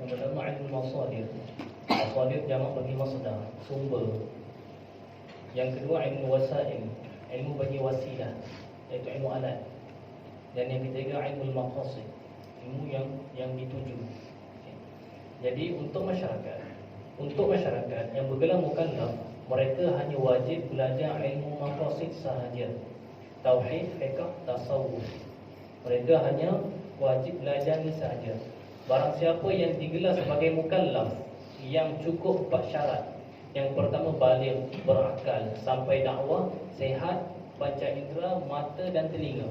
pertama ilmu masadir. Masadir jamak bagi masdar, sumber. Yang kedua ilmu wasail, ilmu bagi wasilah, iaitu ilmu alat. Dan yang ketiga ilmu maqasid, ilmu yang dituju. Jadi untuk masyarakat yang bergelar mukallaf, mereka hanya wajib belajar ilmu maqasid sahaja. Tauhid, fiqh, tasawuf. Mereka hanya wajib belajar ini sahaja. Barang siapa yang digelar sebagai mukallaf yang cukup 4 syarat. Yang pertama baligh, berakal, sampai dakwah, sehat, panca indera, mata dan telinga.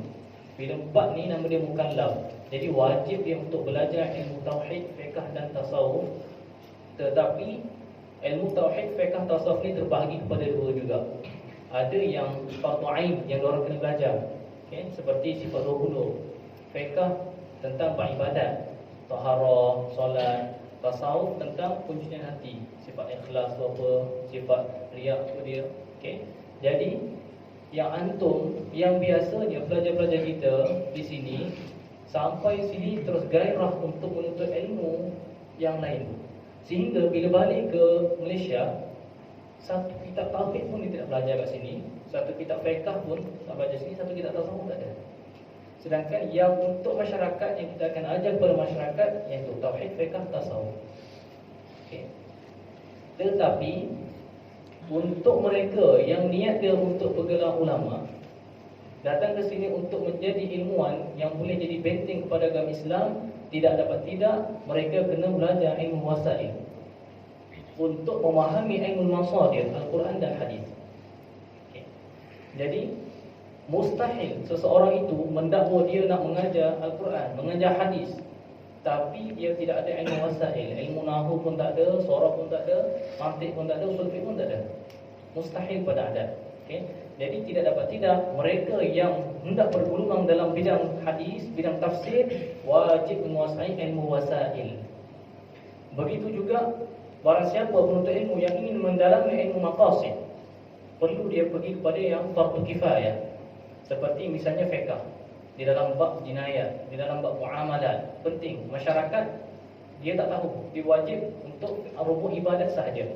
Bila 4 ni nama dia mukallaf. Jadi wajib dia untuk belajar ilmu tauhid, fiqh dan tasawuf. Tetapi ilmu tauhid, fiqh, tasawuf ni terbahagi kepada 2 juga. Ada yang fardu ain yang diorang kena belajar, seperti sifat 20, fiqh tentang ibadat, taharah, solat, tasawuf tentang pencucian hati, sifat ikhlas apa, sifat riya apa dia. Jadi yang antum yang biasanya pelajar-pelajar kita di sini sampai sini terus gairah untuk menuntut ilmu yang lain, sehingga bila balik ke Malaysia, satu kitab tauhid pun dia tidak belajar kat sini, satu kitab fiqh pun tak belajar sini, satu kitab tasawuf tak ada. Sedangkan yang untuk masyarakat yang kita akan ajar kepada masyarakat iaitu tauhid, fiqh, tasawuf. Tetapi untuk mereka yang niat dia untuk bergelar ulama, datang ke sini untuk menjadi ilmuwan yang boleh jadi benteng kepada agama Islam, tidak dapat tidak mereka kena belajar ilmu wasail untuk memahami ilmu masadir, Al-Quran dan hadis. Jadi mustahil seseorang itu mendakwa dia nak mengajar Al-Quran, mengajar hadis, tapi dia tidak ada ilmu wasail, ilmu nahwu pun tak ada, sorah pun tak ada, mantik pun tak ada, usul fiqh pun tak ada. Mustahil pada adat. Jadi tidak dapat tidak mereka yang hendak bergulung dalam bidang hadis, bidang tafsir, wajib menguasai ilmu wasail. Begitu juga barang siapa penuntut ilmu yang ingin mendalami ilmu maqasid, perlu dia pergi kepada yang fardu kifayah. Seperti misalnya fiqh, di dalam bab jinayat, di dalam bab muamalat, penting masyarakat dia tak tahu, dia wajib untuk rukun ibadat sahaja.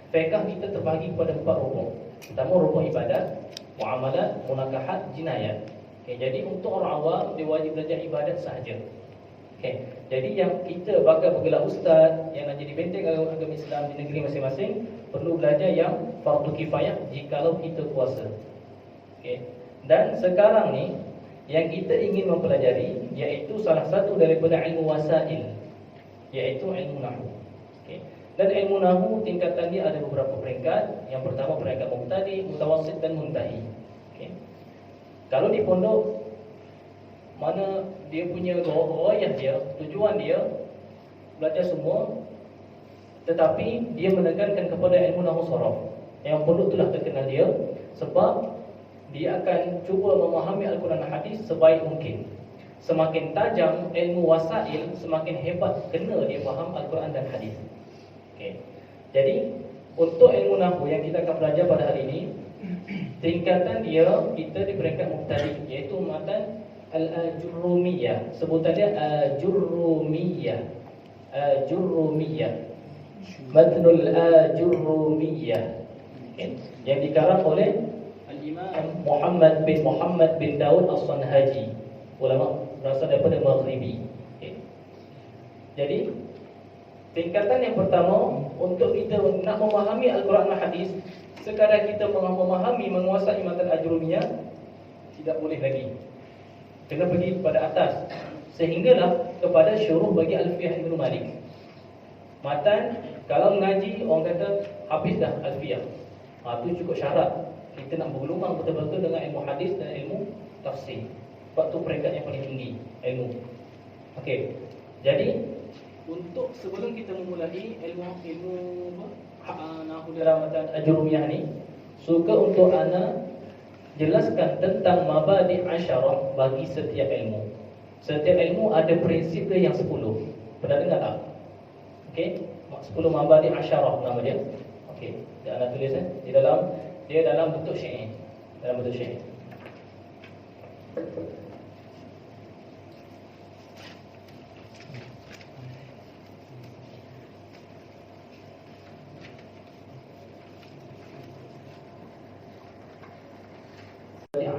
Fiqh kita terbahagi kepada 4 rukun. Pertama rukun ibadat, muamalat, munakahat, jinayat. Jadi untuk orang awam dia wajib belajar ibadat sahaja. Jadi yang kita bakal bergelar ustaz yang nak jadi benteng agama Islam di negeri masing-masing perlu belajar yang fardu kifayah jikalau kita kuasa. Dan sekarang ni yang kita ingin mempelajari iaitu salah satu daripada ilmu wasail, iaitu ilmu nahwu. Dan ilmu nahwu tingkatan dia ada beberapa peringkat. Yang pertama peringkat mubtadi, mutawassit dan muntahi. Kalau di pondok mana dia punya royah dia, tujuan dia belajar semua, tetapi dia menekankan kepada ilmu nahwu sharaf. Yang pondok itulah terkenal dia sebab dia akan cuba memahami Al-Quran dan hadis sebaik mungkin. Semakin tajam ilmu wasail, semakin hebat kena dia faham Al-Quran dan hadis. Jadi untuk ilmu nahwu yang kita akan belajar pada hari ini, tingkatan dia kita di peringkat mubtadi, iaitu matan al-ajurrumiyah. Sebutan dia ajurrumiyah. Ajurrumiyah. Matnul ajurrumiyah. Yang dikarang oleh Al-Imam Muhammad bin Daud As-Sanhaji, ulama berasal daripada Maghribi. Jadi tingkatan yang pertama untuk kita nak memahami Al-Quran dan hadis, sekadar kita memahami, menguasai matan ajrumiyah tidak boleh lagi. Kena pergi kepada atas, sehinggalah kepada syuruh bagi Alfiyah Ibn Malik. Matan kalau mengaji orang kata habis dah Alfiyah, itu cukup syarat kita nak bergelumang betul-betul dengan ilmu hadis dan ilmu tafsir. Sebab tu peringkat yang paling tinggi ilmu. Jadi untuk sebelum kita memulai ilmu nahwu dalam matan ajrumiyah ni, suka untuk ana jelaskan tentang mabadi' asyarah bagi setiap ilmu. Setiap ilmu ada prinsip dia yang 10. Pernah dengar tak? 10 mabadi' asyarah nama dia. Dia ana tulis dia dalam bentuk syair. Dalam bentuk syair.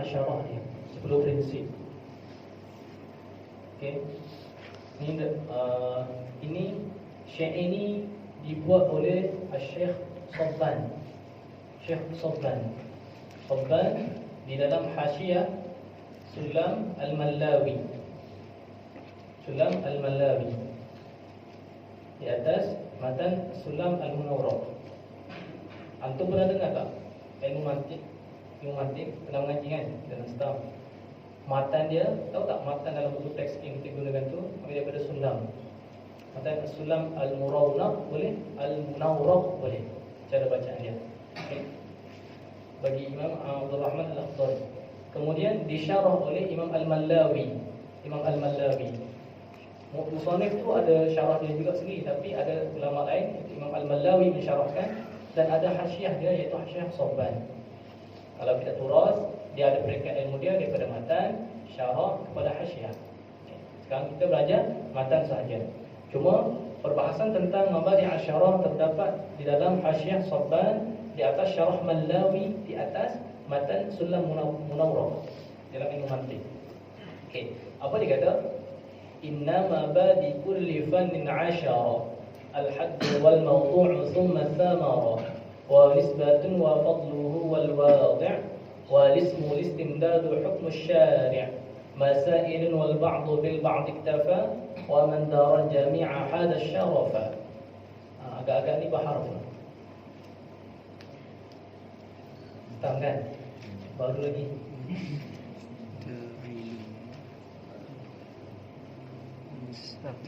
asyarah dia, 10 prinsip. Okey. Ini syair ini dibuat oleh Syekh Sabban. Syekh Sabban di dalam Hasyiah Sulam Al-Mallawi. Sulam Al-Mallawi di atas matan Sulam Al-Munawwarah. Antum pernah dengar tak ilmu mantik? Ilmu mantik pernah mengaji kan dalam staff. Matan dia, tahu tak matan dalam buku teks yang kita gunakan tu ambil daripada Sulam. Matan Sulam Al-Murawwarah boleh, Al-Munawwarah boleh. Cara bacaan dia. Okay. Bagi Imam Abdul Rahman Al-Akhdari. Kemudian disyarah oleh Imam Al-Mallawi. Imam Al-Mallawi. Musannif tu ada syarah dia juga sendiri, tapi ada ulama lain, Imam Al-Mallawi mensyarahkan, dan ada hasyiah dia iaitu Hasyiah Sabban. Kalau kita turas, dia ada peringkat ilmu dia daripada matan, syarah kepada hasyiah. Sekarang kita belajar matan sahaja. Cuma perbahasan tentang mabadi' asyarah terdapat di dalam Hasyiah Sabban, di atas syarah Mallawi, di atas matan Sulam Munawwarah dalam ilmu mantiq. Okey, apa dia kata? Innama badi kulli fannin 'ashara al-hadd wal mawdu' thumma thamara wa nisbatun wa fadluhu wal wadi' wa ismu istimdad hukm asy-syari' masail wal ba'd bil ba'd iktafa wa man dara jami'a hada asy-syarafa. Agak-agak ni bahar tu. Tahu kan? Baru lagi.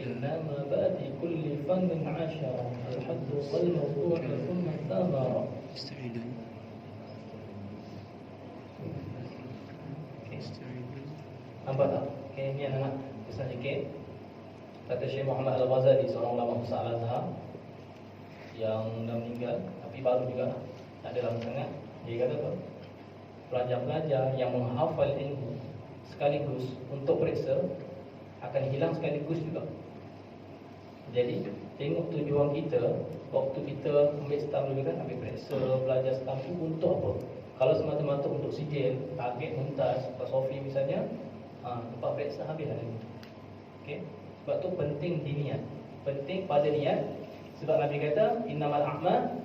Innama badi kulli fannin 'ashara al-hadd wal mawdu' thumma thamara. Nampak tak? Okay, ni anak pesan sikit. Kata Syekh Muhammad Al-Ghazali, seorang ulama besar Al-Azhar yang dah meninggal, tapi baru juga, tak ada lama sangat. Dia kata apa? Pelajar-pelajar yang menghafal ilmu sekaligus untuk periksa akan hilang sekaligus juga. Jadi tengok tujuan kita waktu kita ambil stam dulu kan, ambil periksa, belajar stam tu untuk apa? Kalau semata-mata untuk sijil, target mumtaz, Sofi misalnya, tempat periksa habis lah ni. Okey. Sebab tu penting di niat. Penting pada niat. Sebab Nabi kata innamal a'mal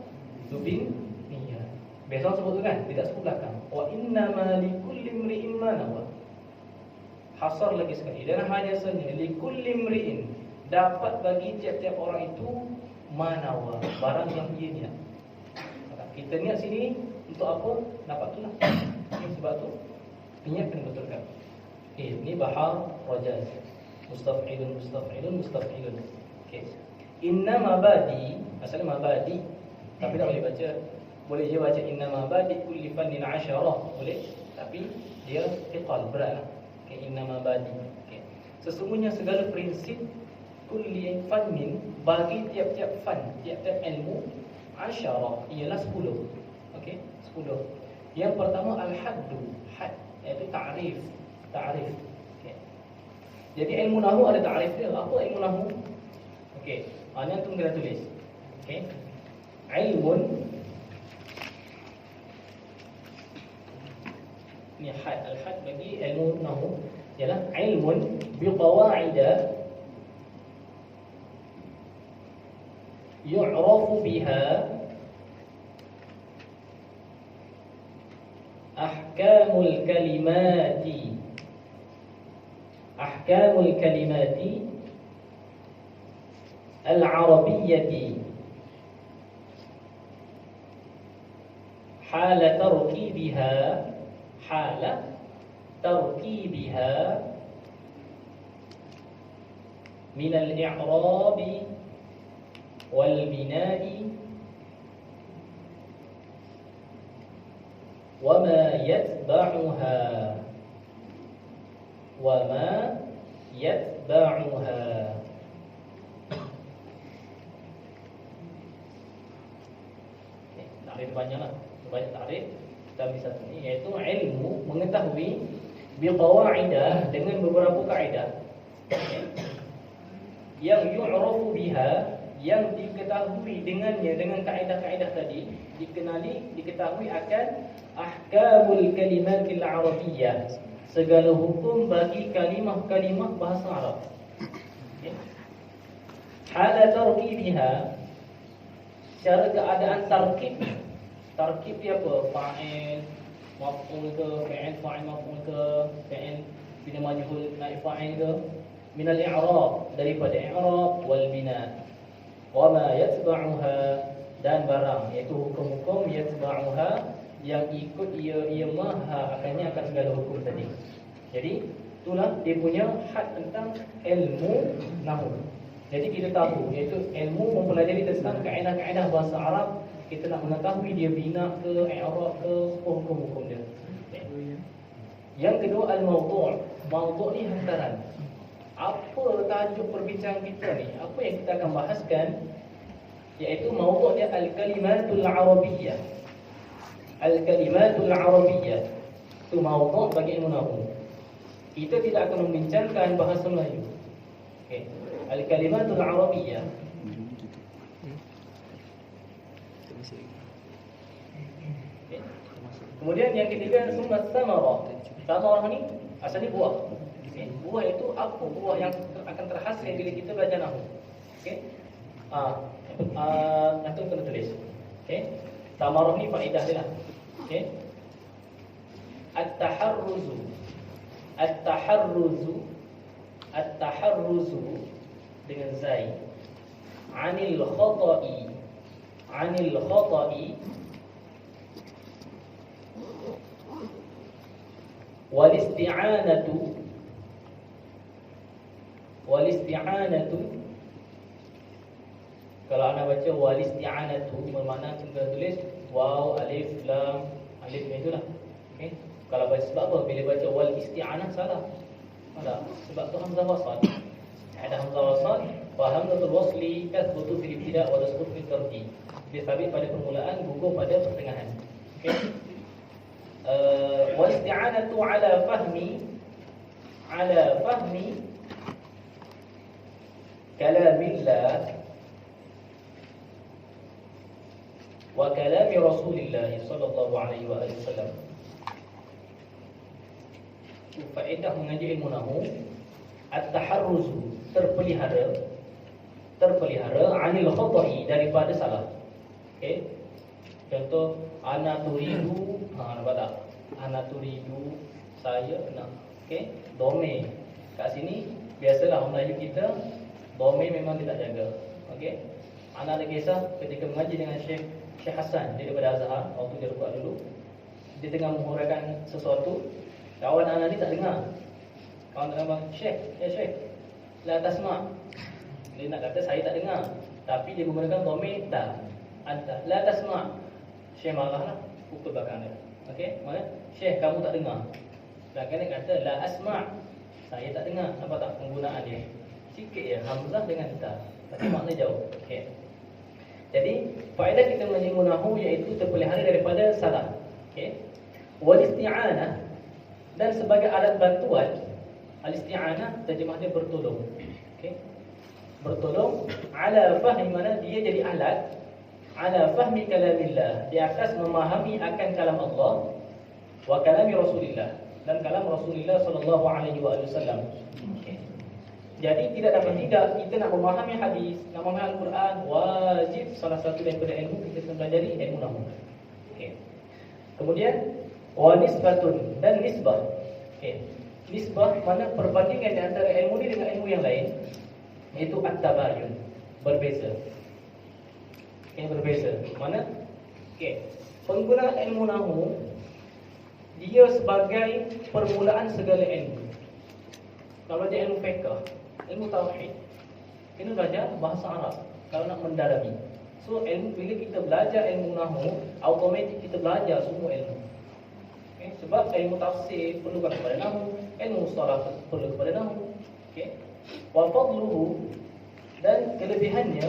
bin niyyat. Biasa sebut tu kan, tidak sebut belakang. Wa innama likulli imri'in ma nawa. Hasar lagi sekali. Dan hanya saja likulli imri'in, dapat bagi tiap-tiap orang itu manawa, barang yang ia niat. Kita niat sini untuk apa? Dapat tu lah. Sebab tu niat kena betulkan. Ini bahar rajaz. Mustaf'ilun, mustaf'ilun, mustaf'ilun. Okey. Inna mabadi, asalnya mabadi, tapi tak boleh baca. Boleh je baca inna mabadi kulli fannin 'ashara, boleh. Tapi dia thiqal, berat lah. Okey, inna mabadi. Okey. Sesungguhnya segala prinsip kulli fannin, bagi tiap-tiap fan, tiap-tiap ilmu, 'ashara ialah 10. Okey, 10. Yang pertama al-haddu, had, iaitu ta'rif. Ta'rif. Okey. Jadi ilmu nahwu ada ta'rif dia. Apa ilmu nahwu? Okey, ni antum kena tulis. Okey. Ilmun, ni had, al-had bagi ilmu nahwu ialah ilmun bi qawaida yu'rafu biha ahkamul kalimati al-arabiyyati hala tarkibiha min al-i'rabi wal bina'i wa ma yatba'uha Takrif banyaklah, banyak takrif dalam satu ini, iaitu ilmu mengetahui biqawaidah, dengan beberapa kaedah yang yu'rafu biha, yang diketahui dengannya, dengan kaedah-kaedah tadi, diketahui akan ahkamul kalimatil arabiyyah, segala hukum bagi kalimah-kalimah bahasa Arab. Okay. Hala tarkibiha, cara keadaan tarkib. Tarkib dia apa? Fa'il, maf'ul ke, fi'il, fa'il, maf'ul ke, fi'il bina majhul, naib fa'il ke, min al-i'rab, daripada i'rab wal bina, wa ma yatba'uha, dan barang, iaitu hukum-hukum yatba'uha, yang ikut ia maha akannya, akan segala hukum tadi. Jadi itulah dia punya had tentang ilmu nahwu. Jadi kita tahu, iaitu ilmu mempelajari tentang kaedah-kaedah bahasa Arab. Kita nak mengetahui dia bina ke, i'rab ke, hukum-hukum dia. Yang kedua, al-mawdu'. Mawdu' ni hantaran. Apa tajuk perbincangan kita ni? Apa yang kita akan bahaskan? Iaitu mawdu' dia al-kalimatul arabiyyah. Al-kalimatul arabiyyah. Itu mawdu' bagi ilmu nahwu. Kita tidak akan membincangkan bahasa Melayu. Okey. Al-kalimatul arabiyyah. Kemudian yang ketiga, summat samarah. Samarah ni asalnya buah. Okay. Buah itu apa? Buah yang akan terhasil bila kita belajar nahwu. Okey. Nanti kena tulis. Okey. Samarah ni faedah dia lah. Okey. At-taharruzu. At-taharruzu. At-taharruzu dengan zai. Anil khata'i. Anil khata'i. Wal-isti'anatu. Wal-isti'anatu, kalau anda baca wal-isti'anatu, bermakna kita tulis waw, alif, lam, alif itulah. Okey. Kalau baca, sebab apa bila baca wal-isti'anah salah? Salah. Sebab tu hamzah wasal. Ada hamzah wasal, wa hamzatul wasli tathbutu fil ibtida' wa tasqut fil tartib. Dia sabit pada permulaan, gugur pada pertengahan. Okey. Wal-isti'anatu ala fahmi kalamillah wa kalami Rasulillah sallallahu alaihi wasallam. Faedah mengaji ilmu nahwu, at-taharruz, terpelihara anil khata'i, daripada salah. Okey. Contoh, ana turidu, nampak tak? Ana turidu, saya nak. Okey, dome. Kat sini biasalah orang Melayu kita dome memang tidak jaga. Okey. Ana ada kisah ketika mengaji dengan Syekh Hasan, dia daripada Azhar, waktu dia rukat dulu. Dia tengah menghuraikan sesuatu, kawan ana ni tak dengar. Kawan tengah bang, Syekh, la tasma'. Dia nak kata saya tak dengar, tapi dia menggunakan dome ta. Anta la tasma'. Syekh marahlah, pukul belakang dia. Okey, mana? Syekh, kamu tak dengar. Dan kena kata la asma', saya tak dengar. Nampak tak penggunaan dia? Sikit je hamzah dengan ta, tapi makna jauh. Okey. Jadi, faedah kita mengaji nahwu iaitu terpelihara daripada salah. Okey. Wal isti'anah, dan sebagai alat bantuan. Al-isti'anah terjemah dia bertolong. Okey. Bertolong ala fahmi, mana dia jadi alat ala fahmi kalamillah, di atas memahami akan kalam Allah, wa kalami Rasulillah, dan kalam Rasulullah sallallahu alaihi wasallam. Okay. Jadi tidak dapat tidak kita nak memahami hadis, nak memahami Al-Quran, wajib salah satu daripada ilmu kita pelajari ilmu nahwu. Okey. Kemudian wa nisbatun, dan nisbah. Okey. Nisbah mana perbandingan di antara ilmu ni dengan ilmu yang lain, iaitu at-tabayun, berbeza. Okey, berbeza. Mana? Okey. Penggunaan ilmu nahwu dia sebagai permulaan segala ilmu. Kalau dia ilmu fiqh, ilmu tauhid, kena belajar bahasa Arab kalau nak mendalami. So ilmu, bila kita belajar ilmu nahwu, automatik kita belajar semua ilmu. Okay? Sebab ilmu tafsir perlukan kepada nahwu, ilmu mustalah perlu kepada nahwu. Okay? Wa fadluhu, dan kelebihannya,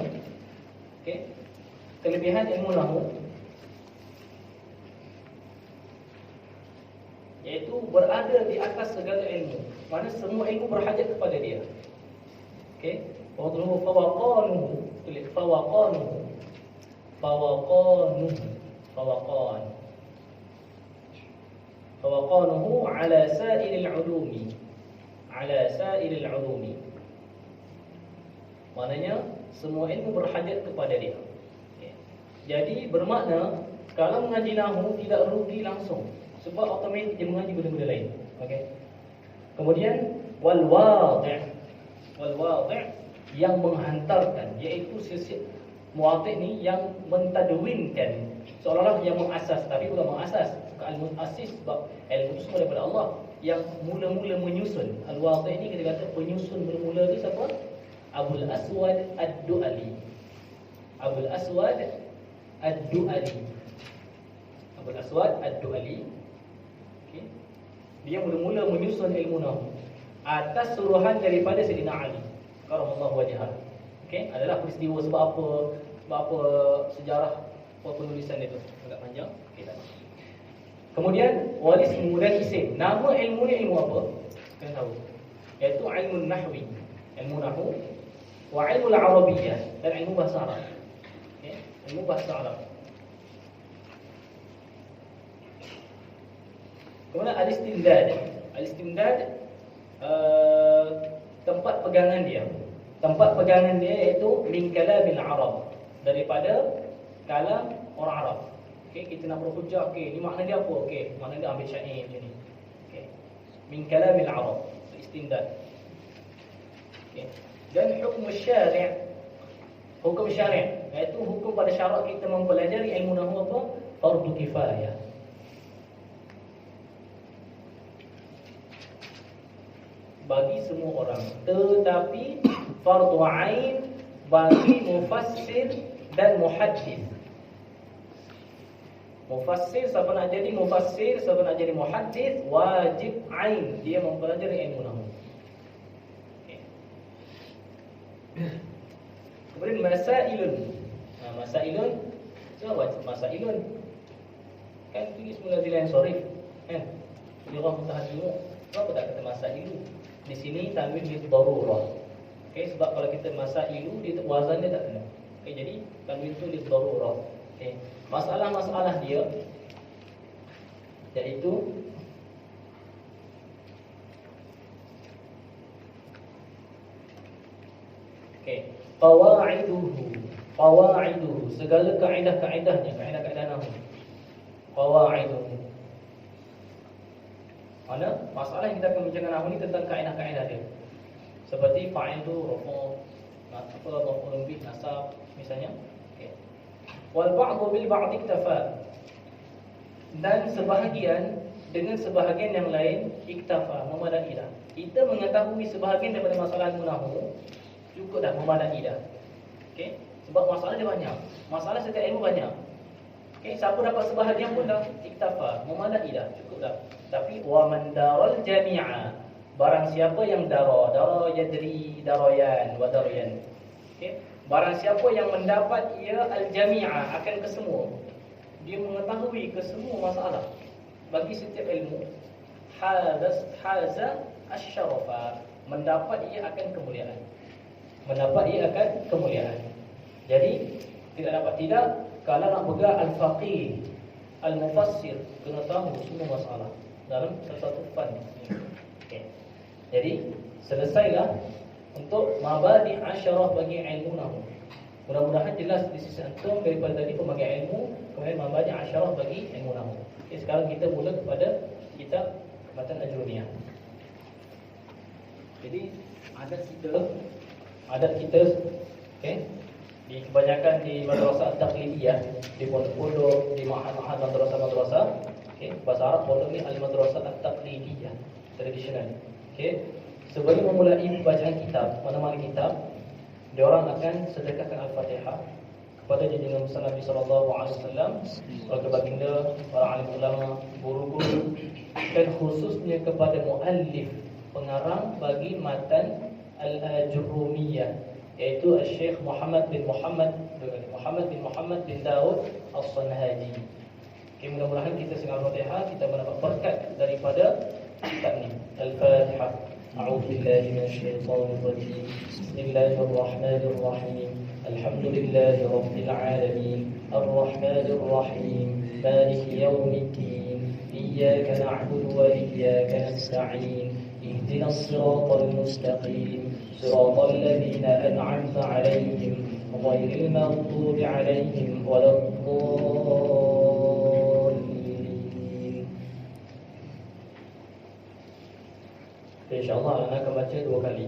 okay? Kelebihan ilmu nahwu iaitu berada di atas segala ilmu. Mana semua ilmu berhajat kepada dia. Okey, fadluhu fawaqanuhu, tulis fawaqanuhu. Fawaqanuhu. Fawaqan. Fawaqanuhu ala sa'iril ulumi. Ala sa'iril ulumi. Maknanya semua ilmu berhajat kepada dia. Jadi bermakna kalau mengaji nahwu tidak rugi langsung, sebab automatik dia mengaji benda-benda lain. Okey. Kemudian wal wadi'. Wal wadi' yang menghantarkan, iaitu sisi muwadhi' ni yang mentadwinkan, seolah-olah yang mengasas, tapi bukan mengasas, al-muassis, sebab ilmu itu semua daripada Allah. Yang mula-mula menyusun. Al-wadi' ni kita kata penyusun mula-mula tu siapa? Abul Aswad Ad-Du'ali. Abul Aswad Ad-Du'ali. Abul Aswad Ad-Du'ali. Okay. Dia mula-mula menyusun ilmu nahwu atas suruhan daripada Sayyidina Ali karamallahu wajhah. Okey, adalah peristiwa sebab apa sejarah penulisan itu agak panjang. Okey, tak. Kemudian walis dan isim. Nama ilmu ni ilmu apa? Kena tahu. Iaitu ilmu nahwi, ilmu nahwu, wa ilmu al-arabiyyah, dan ilmu bahasa Arab. Okey, ilmu bahasa Arab. Kemudian al-istimdad. Al-istimdad tempat pegangan dia. Tempat pegangan dia iaitu min kalamil Arab, daripada kalam orang Arab. Okey, kita nak berhujah, okey, ni makna dia apa? Okey, makna dia ambil syair macam ni. Okey. Min kalamil Arab, istimdad. Okey. Dan hukum syari'. Hukum syari', iaitu hukum pada syarak kita mempelajari ilmu nahwu apa? Fardu kifayah. Bagi semua orang, tetapi fardu ain bagi mufassir dan muhaddis. Mufassir, siapa nak jadi mufassir, siapa nak jadi muhaddis, wajib ain dia mempelajari ilmu nahwu. Okay. Kemudian masailun. Masailun, so wajib masailun. Kan tulis mula zilan sorif, kan? Dia orang mutahaddimuk. Kenapa tak kata masailun? Di sini tanwin li darurah. Okey, sebab kalau kita masailu dia wazan dia tak kena. Okey, jadi tanwin tu li darurah. Okey. Masalah-masalah dia iaitu okey, qawaiduhu. Qawaiduhu, segala kaedah-kaedahnya, kaedah-kaedah nahwu. Qawaiduhu. Mana masalah yang kita akan bincangkan nahwu ni tentang kaedah-kaedah dia. Seperti fa'il tu, rafa', maf'ul bih, nasab misalnya. Okey. Wal ba'du bil ba'd iktafa. Dan sebahagian dengan sebahagian yang lain iktafa, memadai dah. Kita mengetahui sebahagian daripada masalah nahwu cukup dah, memadai dah. Okey. Sebab masalah dia banyak. Masalah setiap ilmu banyak. Okey, siapa dapat sebahagian pun dah iktafa, memadai dah, cukup dah. Tapi wa man daral jami'a, barang siapa yang dara yadri darayan wa daryan. Okey, barang siapa yang mendapat ia al-jami'a, akan kesemua, dia mengetahui kesemua masalah bagi setiap ilmu, haza asy-syarafa, mendapat ia akan kemuliaan. Mendapat ia akan kemuliaan. Jadi tidak dapat tidak, kalau nak pegang al-faqih, al-mufassir, kena tahu semua masalah dalam satu fan. Okay. Jadi selesailah untuk mabadi asyarah bagi ilmu nahwu. Mudah-mudahan jelas di sisi antum daripada tadi pembagian ilmu, kemudian mabadi asyarah bagi ilmu nahwu. Okay, sekarang kita mula kepada kitab Matan Ajrumiyah. Jadi adat kita, okay, di kebanyakan di madrasah taqlidiyah, di pondok-pondok, di mahad-mahad madrasah-madrasah, okey, bahasa Arab pondok ni al-madrasah at-taqlidiyah, tradisional. Okey, sebelum memulai bacaan kitab, mana-mana kitab, dia orang akan sedekahkan al-Fatihah kepada junjungan besar Nabi sallallahu alaihi wasallam, kepada baginda, para alim ulama, guru-guru, dan khususnya kepada muallif, pengarang bagi matan al-Ajrumiyah, iaitu Syekh Muhammad bin Muhammad bin Daud As-Sanhaji. Okay, mudah-mudahan kita dengan Al-Fatihah kita mendapat berkat daripada kitab ni. Al-Fatihah. A'udzu billahi minasy syaithanir rajim. Bismillahirrahmanirrahim. Alhamdulillahi Rabbil Alamin Ar-Rahmanir Rahim Maliki Yawmiddin Iyyaka na'budu wa iyyaka nasta'in Ihdinas siratal mustaqim Siratal ladzina an'amta 'alaihim ghairil maghdubi 'alaihim waladdallin. InsyaAllah anak akan baca 2 kali.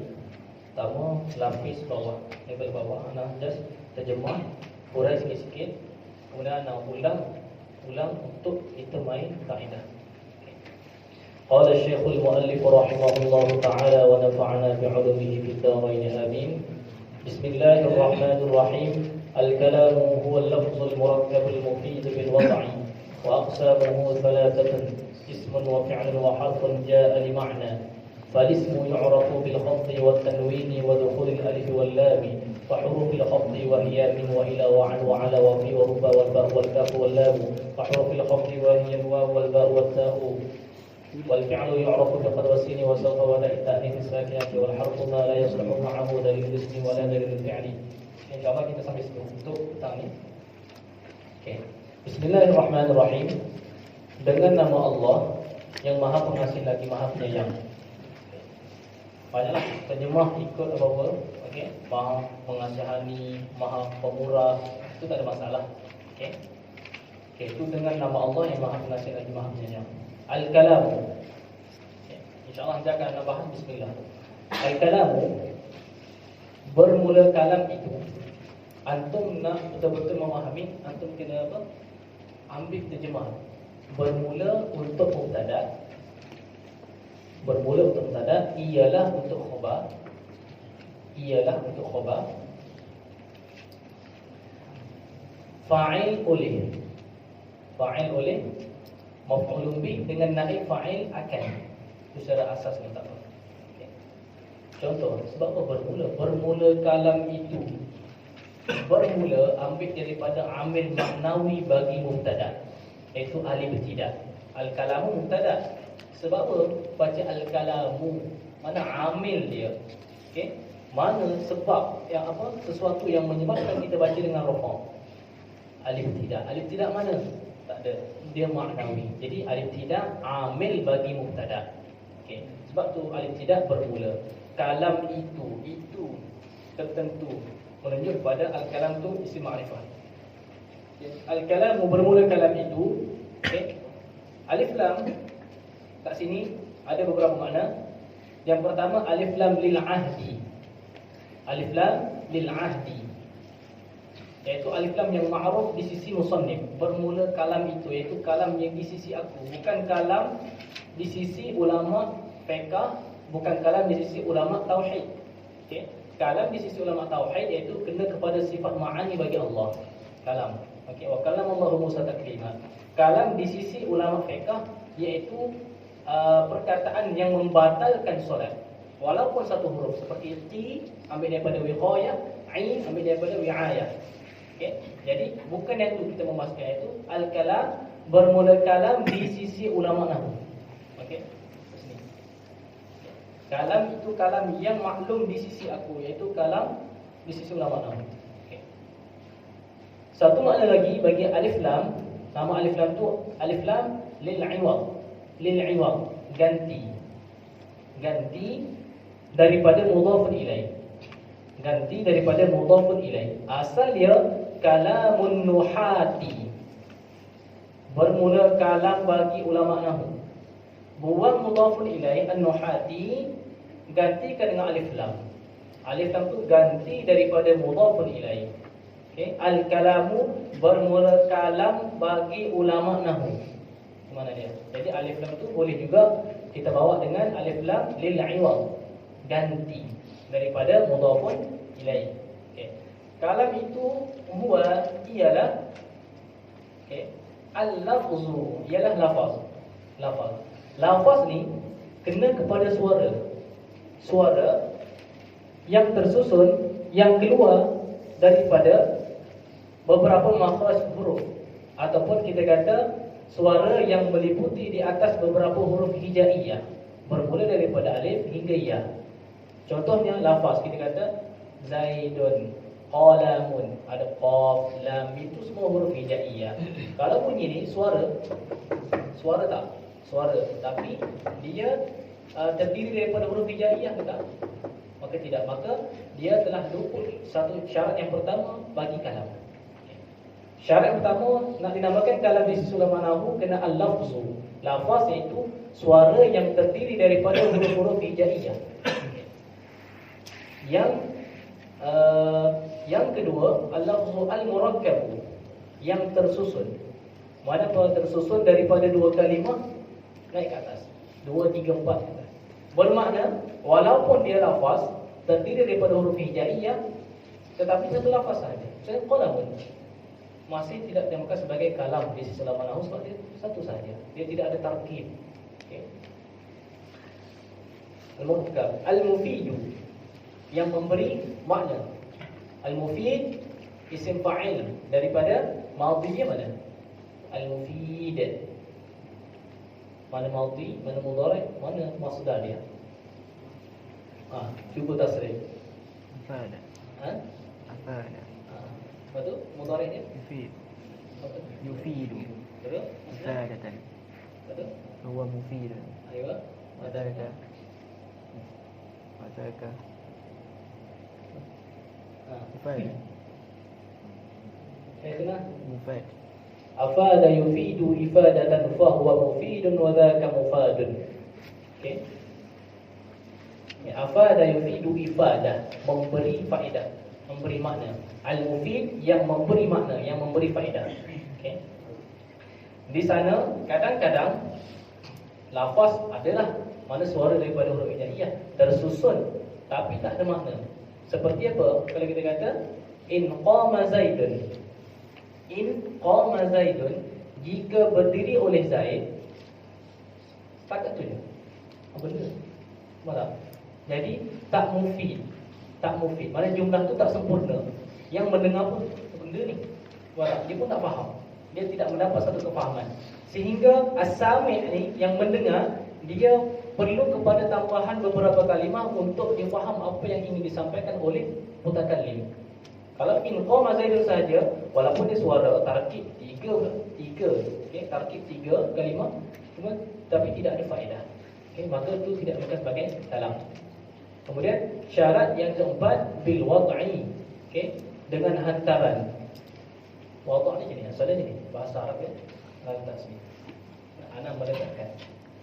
Pertama, lapis bawah, level bawah. Anak just terjemah, hurai sikit-sikit. Kemudian anak ulang untuk kita main kaedah. Qala Syekhul Muallif rahimahullahu ta'ala wa nafa'ana bi'ulumihi fid dharain amin. Bismillahirrahmanirrahim. Al-kalamu huwa al-lafzul murakkabul mufid bil wad'i wa aqsamuhu thalathatun ismun wa fi'lun wa harfun jaa'a li ma'na. فالاسم يعرف بالخفض والتنوين ودخول الألف واللام وحروف الخفض وهي من وإلى وعن وعلى وفي وربا والباء والكاف واللام وحروف الخفض وهي الواو والباء والتاء والفعل يعرف بقد والسين وسوف ولا التأنيث الساكنة والحرف ما لا يصلح معه دليل الاسم ولا دليل الفعل. InsyaAllah kita sampai situ untuk petang ni. Okay. Bismillahirrahmanirrahim. Dengan nama Allah yang Maha Pengasih lagi Maha Penyayang. Banyaklah terjemah ikut apa-apa. Okey, Maha Pengasihani, Maha Pemurah, itu tak ada masalah. Okey. Okey, itu dengan nama Allah yang Maha Pengasih lagi Maha Penyayang. Al-Kalamu. Okay. InsyaAllah kita akan bahas bismillah. Al-Kalamu, bermula kalam itu. Antum nak betul-betul memahami, antum kena apa? Ambil terjemah. Bermula untuk mubtada. Bermula untuk mubtada, ialah untuk khabar. Fa'il oleh. Maf'ulun bih dengan naib fa'il akan. Itu secara asas ni tak apa. Okay. Contoh, sebab apa bermula? Bermula kalam itu. Bermula ambil daripada amil maknawi bagi mubtada, iaitu alif tidak. Al-kalamu mubtada. Sebab apa? Baca al-kalamu. Mana amil dia? Okey. Mana sebab yang apa? Sesuatu yang menyebabkan kita baca dengan rafa. Alif tidak. Alif tidak mana? Tak ada. Dia maknawi. Jadi alif tidak amil bagi mubtada. Okey. Sebab tu alif tidak bermula. Kalam itu tertentu menunjuk pada al-kalam tu isim ma'rifah. Al-kalamu bermula kalam itu. Okey. Alif lam kat sini ada beberapa makna. Yang pertama, alif lam lil ahdi. Alif lam lil ahdi, iaitu alif lam yang ma'ruf di sisi musannif. Bermula kalam itu, iaitu kalam yang di sisi aku, bukan kalam di sisi ulama fiqh, bukan kalam di sisi ulama tauhid. Okey, kalam di sisi ulama tauhid iaitu kena kepada sifat ma'ani bagi Allah. Kalam. Okey, wa kallamallahu Musa taklima. Kalam di sisi ulama fiqh iaitu perkataan yang membatalkan solat walaupun satu huruf, seperti ti ambil daripada wiqayah, ain ambil daripada wi'ayah. Okey, jadi bukan yang itu kita memasukkan, itu al-kalam bermula kalam di sisi ulama nahwu. Okey, sini. Kalam itu kalam yang maklum di sisi aku, iaitu kalam di sisi ulama nahwu. Okey. Satu makna lagi bagi alif lam, nama alif lam tu alif lam lil iwad. Lil-iwad, ganti daripada mudhafun ilaih. Ganti daripada mudhafun ilaih. Asal dia kalamun nuhati, bermula kalam bagi ulama nahwu. Buang mudhafun ilaih an-nuhati, gantikan dengan alif lam. Alif lam tu ganti daripada mudhafun ilaih. Okey, al-kalamu bermula kalam bagi ulama nahwu. Mana dia? Jadi alif lam tu boleh juga kita bawa dengan alif lam lil iwad, ganti daripada mudhafun ilaih. Okey. Kalam itu huwa ialah, okey, al-lafzu ialah lafaz. Lafaz ni kena kepada suara. Suara yang tersusun, yang keluar daripada beberapa makhraj huruf, ataupun kita kata suara yang meliputi di atas beberapa huruf hijaiyah, bermula daripada alif hingga ya. Contohnya lafaz, kita kata Zaidun. Qalamun, ada qaf, lam, itu semua huruf hijaiyah. Kalau bunyi ni suara tak? Suara, tapi dia terdiri daripada huruf hijaiyah ke tak? Maka tidak, maka dia telah luput satu syarat yang pertama bagi kalam. Syarat pertama nak dinamakan kalam di sisi ulama nahwu kena al-lafzu. Lafaz iaitu suara yang terdiri daripada huruf-huruf hijaiyah. Yang kedua, al-lafzu al-murakkab, yang tersusun. Mana apa tersusun daripada dua kalimah naik ke atas. 2, 3, 4 ke atas. Bermakna walaupun dia lafaz terdiri daripada huruf hijaiyah, tetapi satu lafaz saja. Misalnya qalamun masih tidak dinamakan sebagai kalam di sisi ulama nahwu sebab dia satu saja. Dia tidak ada tarkib. Okey. Al-murakkab, al-mufid, yang memberi makna. Al-mufid isim fa'il daripada madhinya mana? Al-mufid. Mana madhi, mana mudhari', mana masdar dia? Cuba tasrif. Afada. Afada. Apa tu? Mudhari' dia? Yufid. Yufidu. Terus? Ifadatan. Betul? Huwa mufidun. Aywa. Wadaka. Wadaka. Ifada. Kena? Mufad. Afada yufidu ifadatan fahuwa mufidun wa dhaka mufadun. Okey. Afada yufidu ifadah, memberi faedah, memberi makna. Al-mufid yang memberi makna, yang memberi faedah. Okey. Di sana kadang-kadang lafaz adalah mana suara daripada huruf hijaiyah tersusun tapi tak ada makna. Seperti apa? Kalau kita kata in qama Zaidun. In qama Zaidun, jika berdiri oleh Zaid, setakat tu je. Apa benda? Malah. Jadi tak mufid. Tak mufid. Maksudnya jumlah tu tak sempurna. Yang mendengar pun benda ni. Malah dia pun tak faham. Dia tidak mendapat satu kefahaman. Sehingga as-sami' ni yang mendengar, dia perlu kepada tambahan beberapa kalimah untuk dia faham apa yang ingin disampaikan oleh mutakallim. Kalau in qama Zaidun saja, walaupun dia suara tarkib tiga, okey, tarkib 3 kalimah, cuma tapi tidak ada faedah. Okey, maka itu tidak bukan sebagai kalam. Kemudian syarat yang keempat bil wad'i, okey, dengan hantaran. Wad'a ni jenis asalnya ni bahasa Arab ya. Letak sini. Ana meletakkan.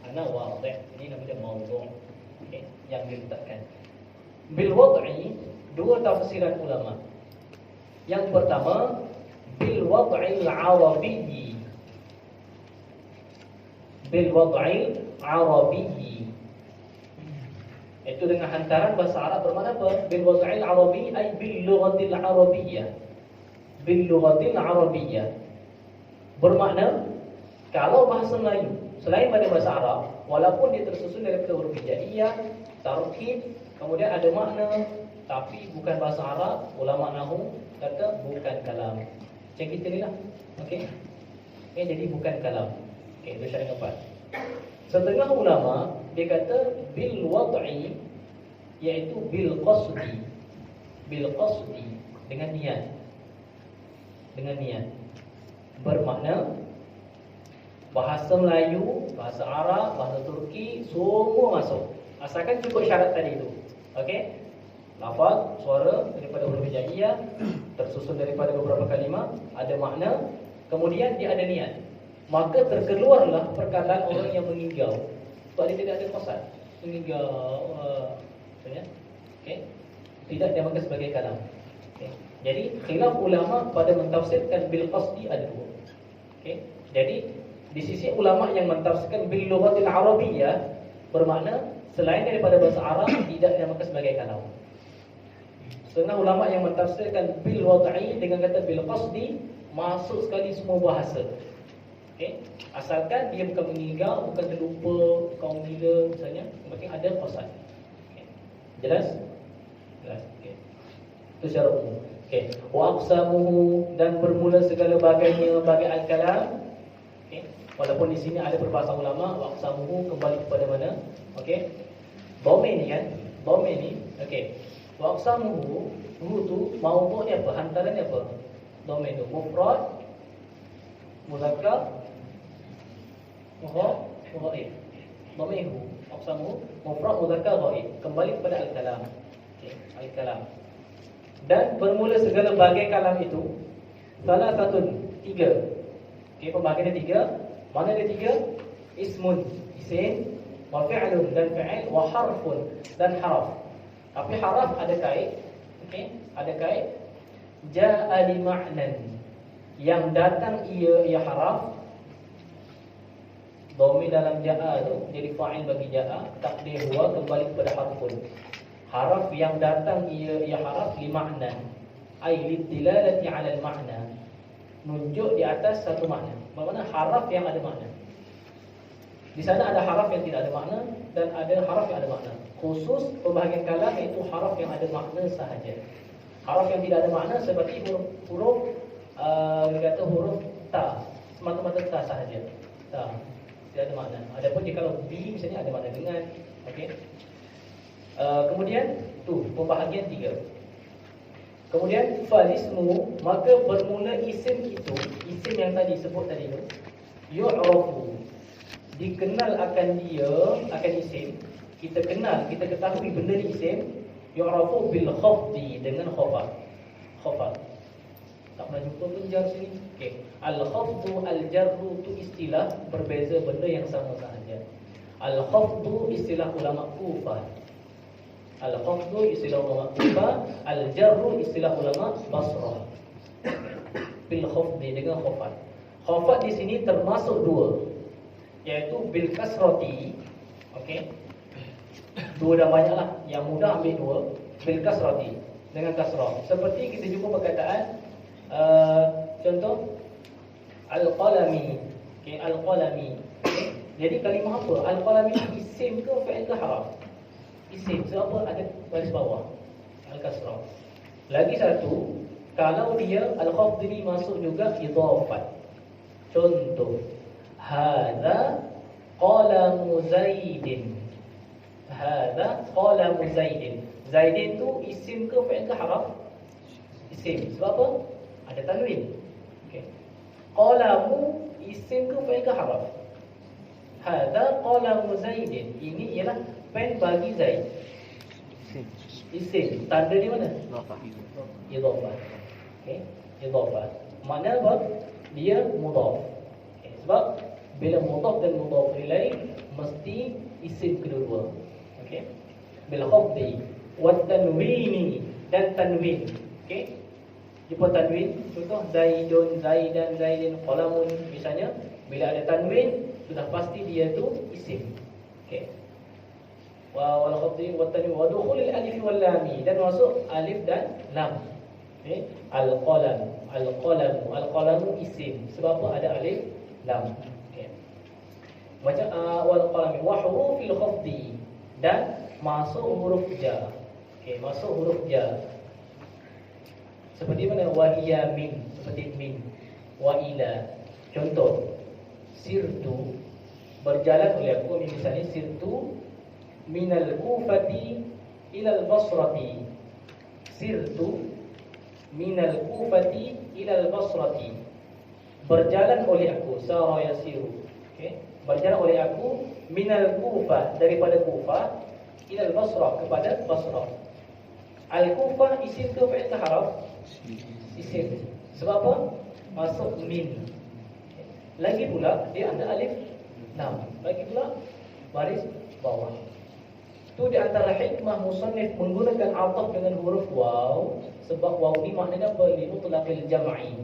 Ana wad'i, ini namanya mawdu', okey, yang diletakkan. Bil wad'i, dua tafsiran ulama. Yang pertama bil wad'il arabiyyi. Bil wad'il arabiyyi. Itu dengan hantaran bahasa Arab bermakna apa? Bil wad'il arabi ay bil lughatil arabiyyah. Bil lughatil arabiyyah. Bermakna kalau bahasa Melayu selain pada bahasa Arab, walaupun dia tersusun daripada huruf hijaiyah, tarkib, kemudian ada makna, tapi bukan bahasa Arab, ulama nahwu kata bukan kalam. Macam kita ni lah. Okey. Jadi bukan kalam. Okey, itu syarat keempat. Setengah ulama dia kata bil wad'i, iaitu bil qasdi. Bil qasdi, dengan niat. Dengan niat. Bermakna bahasa Melayu, bahasa Arab, bahasa Turki semua masuk. Asalkan cukup syarat tadi itu. Okey? Lafaz, suara daripada huruf hijaiyah, tersusun daripada beberapa kalimah, ada makna, kemudian dia ada niat. Maka terkeluarlah perkataan orang yang mengigau. Sebab dia tidak ada qasad. Mengigau, okey, tidak diamakan sebagai kalam. Okay. Jadi khilaf ulama pada mentafsirkan bil qasdi ada dua. Okey. Jadi di sisi ulama yang mentafsirkan bil lughatil arabiyyah, bermakna selain daripada bahasa Arab tidak diamakan sebagai kalam. Setengah ulama yang mentafsirkan bil wad'i dengan kata bil qasdi, masuk sekali semua bahasa. Okey, asalkan dia bukan mengigau, bukan terlupa, kaum gila misalnya, yang penting ada qasad. Okey. Jelas? Jelas. Okey. Itu syarat umum. Okey. Wa aqsamuhu, dan bermula segala bagainya bagi al-kalam. Okey. Walaupun di sini ada berbahasa ulama, wa aqsamuhu kembali kepada mana? Okey. Dhamir ni kan? Dhamir ni, okey. Wa aqsamuhu, hu tu mawdu' dia apa? Hantaran dia apa? Domain tu mufrad, muzakkar, ghaib. Domain hu, aqsamuhu mufrad, muzakkar, ghaib. Kembali kepada al-kalam. Okey, al-kalam. Dan bermula segala bahagian kalam itu salah satu tiga. Okey, pembahagiannya tiga. Mana dia tiga? Ismun, isim, wa fi'lun dan fi'il, wa harfun dan haraf. Tapi haraf ada kait. Okey, ada kait. Ja'a li ma'nan, yang datang ia haraf. Dhamir dalam ja'a tu jadi fa'il bagi ja'a, takdir huwa kembali kepada harfun. Haraf yang datang ia haraf li ma'nan, ai lidilalati 'ala al-ma'na, menunjuk di atas satu makna. Bermakna haraf yang ada makna. Di sana ada haraf yang tidak ada makna dan ada haraf yang ada makna. Khusus pembahagian kalam iaitu haraf yang ada makna sahaja. Haraf yang tidak ada makna seperti huruf kita kata huruf ta, semata-mata ta sahaja. Ta tidak ada makna. Adapun jika kalau bi misalnya ada makna dengan. Okey. Kemudian tu pembahagian tiga. Kemudian falismu, maka bermula isim itu, isim yang tadi sebut tadi tu, yu'rafu, dikenal akan dia, akan isim. Kita kenal, kita ketahui benda ni isim. Yu'rafu bil khafdi, dengan khafad. Khafad. Tak pernah jumpa pun jar sini. Okey. Al-khafdu, al-jarru tu istilah berbeza benda yang sama sahaja. Al-khafdu istilah ulama Kufah. Al-khafdu istilah ulama Kufah, al-jarru istilah ulama Basrah. Bil khafdi, dengan khafad. Khafad di sini termasuk dua, iaitu bil kasrati. Okey. Dua dah banyak lah, yang mudah ambil dua. Bil kasrati, dengan kasrah. Seperti kita jumpa perkataan contoh al-qalami. Okey, al-qalami. Okay. Jadi kalimah apa? Al-qalami isim ke fi'il ke haraf? Isim. Sebab apa? Ada baris bawah, al-kasrah. Lagi satu, kalau dia al-khafd ni masuk juga idhafat. Contoh, hadza qalamu Zaidin. Hadza qalamu Zaidin. Zaidin tu isim ke fi'il ke haraf? Isim. Sebab apa? Ada tanwin. Okey. Qalamu isim ke fi'il ke haraf? Hadza qalamu Zaidin. Ini ialah pen bagi Zaid. Isim. Tanda di mana? Idhafah. Okey. Idhafah. Makna apa? Dia mudhaf. Okay. Sebab bila mudhaf dan mudhaf ilaih mesti isim kedua-dua. Okey. Bil khafdi wat tanwini, dan tanwin. Okey. Jumpa tanwin, contoh Zaidun, Zaidan, Zaidin, qalamun misalnya, bila ada tanwin sudah pasti dia tu isim. Okey. Wa wal khafdi wat tanwin wa dukhul al alif wal lam, dan masuk alif dan lam. Okey. Al-qalam, al-qalamu, al-qalamu isim. Sebab apa? Ada alif lam. Okey. Macam wal qalami wa hurufil khafdi, dan masuk huruf jar. Okey, masuk huruf jar. Seperti mana? Wa hiya min, seperti min. Wa ila. Contoh, sirtu, berjalan oleh aku, misalnya sirtu minal kufati ilal basrati. Sirtu minal kufati ilal basrati. Berjalan oleh aku, sara yasiru. Okey, berjalan oleh aku minal kufah, daripada Kufah, ilal basrah, kepada Basrah. Al-Kufah isim ke fi'il ke haraf? Isim. Sebab apa? Masuk min. Lagi pula dia ada alif lam. Lagi pula baris bawah. Tu di antara hikmah musannif menggunakan ataf dengan huruf waw, sebab waw ni maknanya apa? Li mutlaqil jam'i.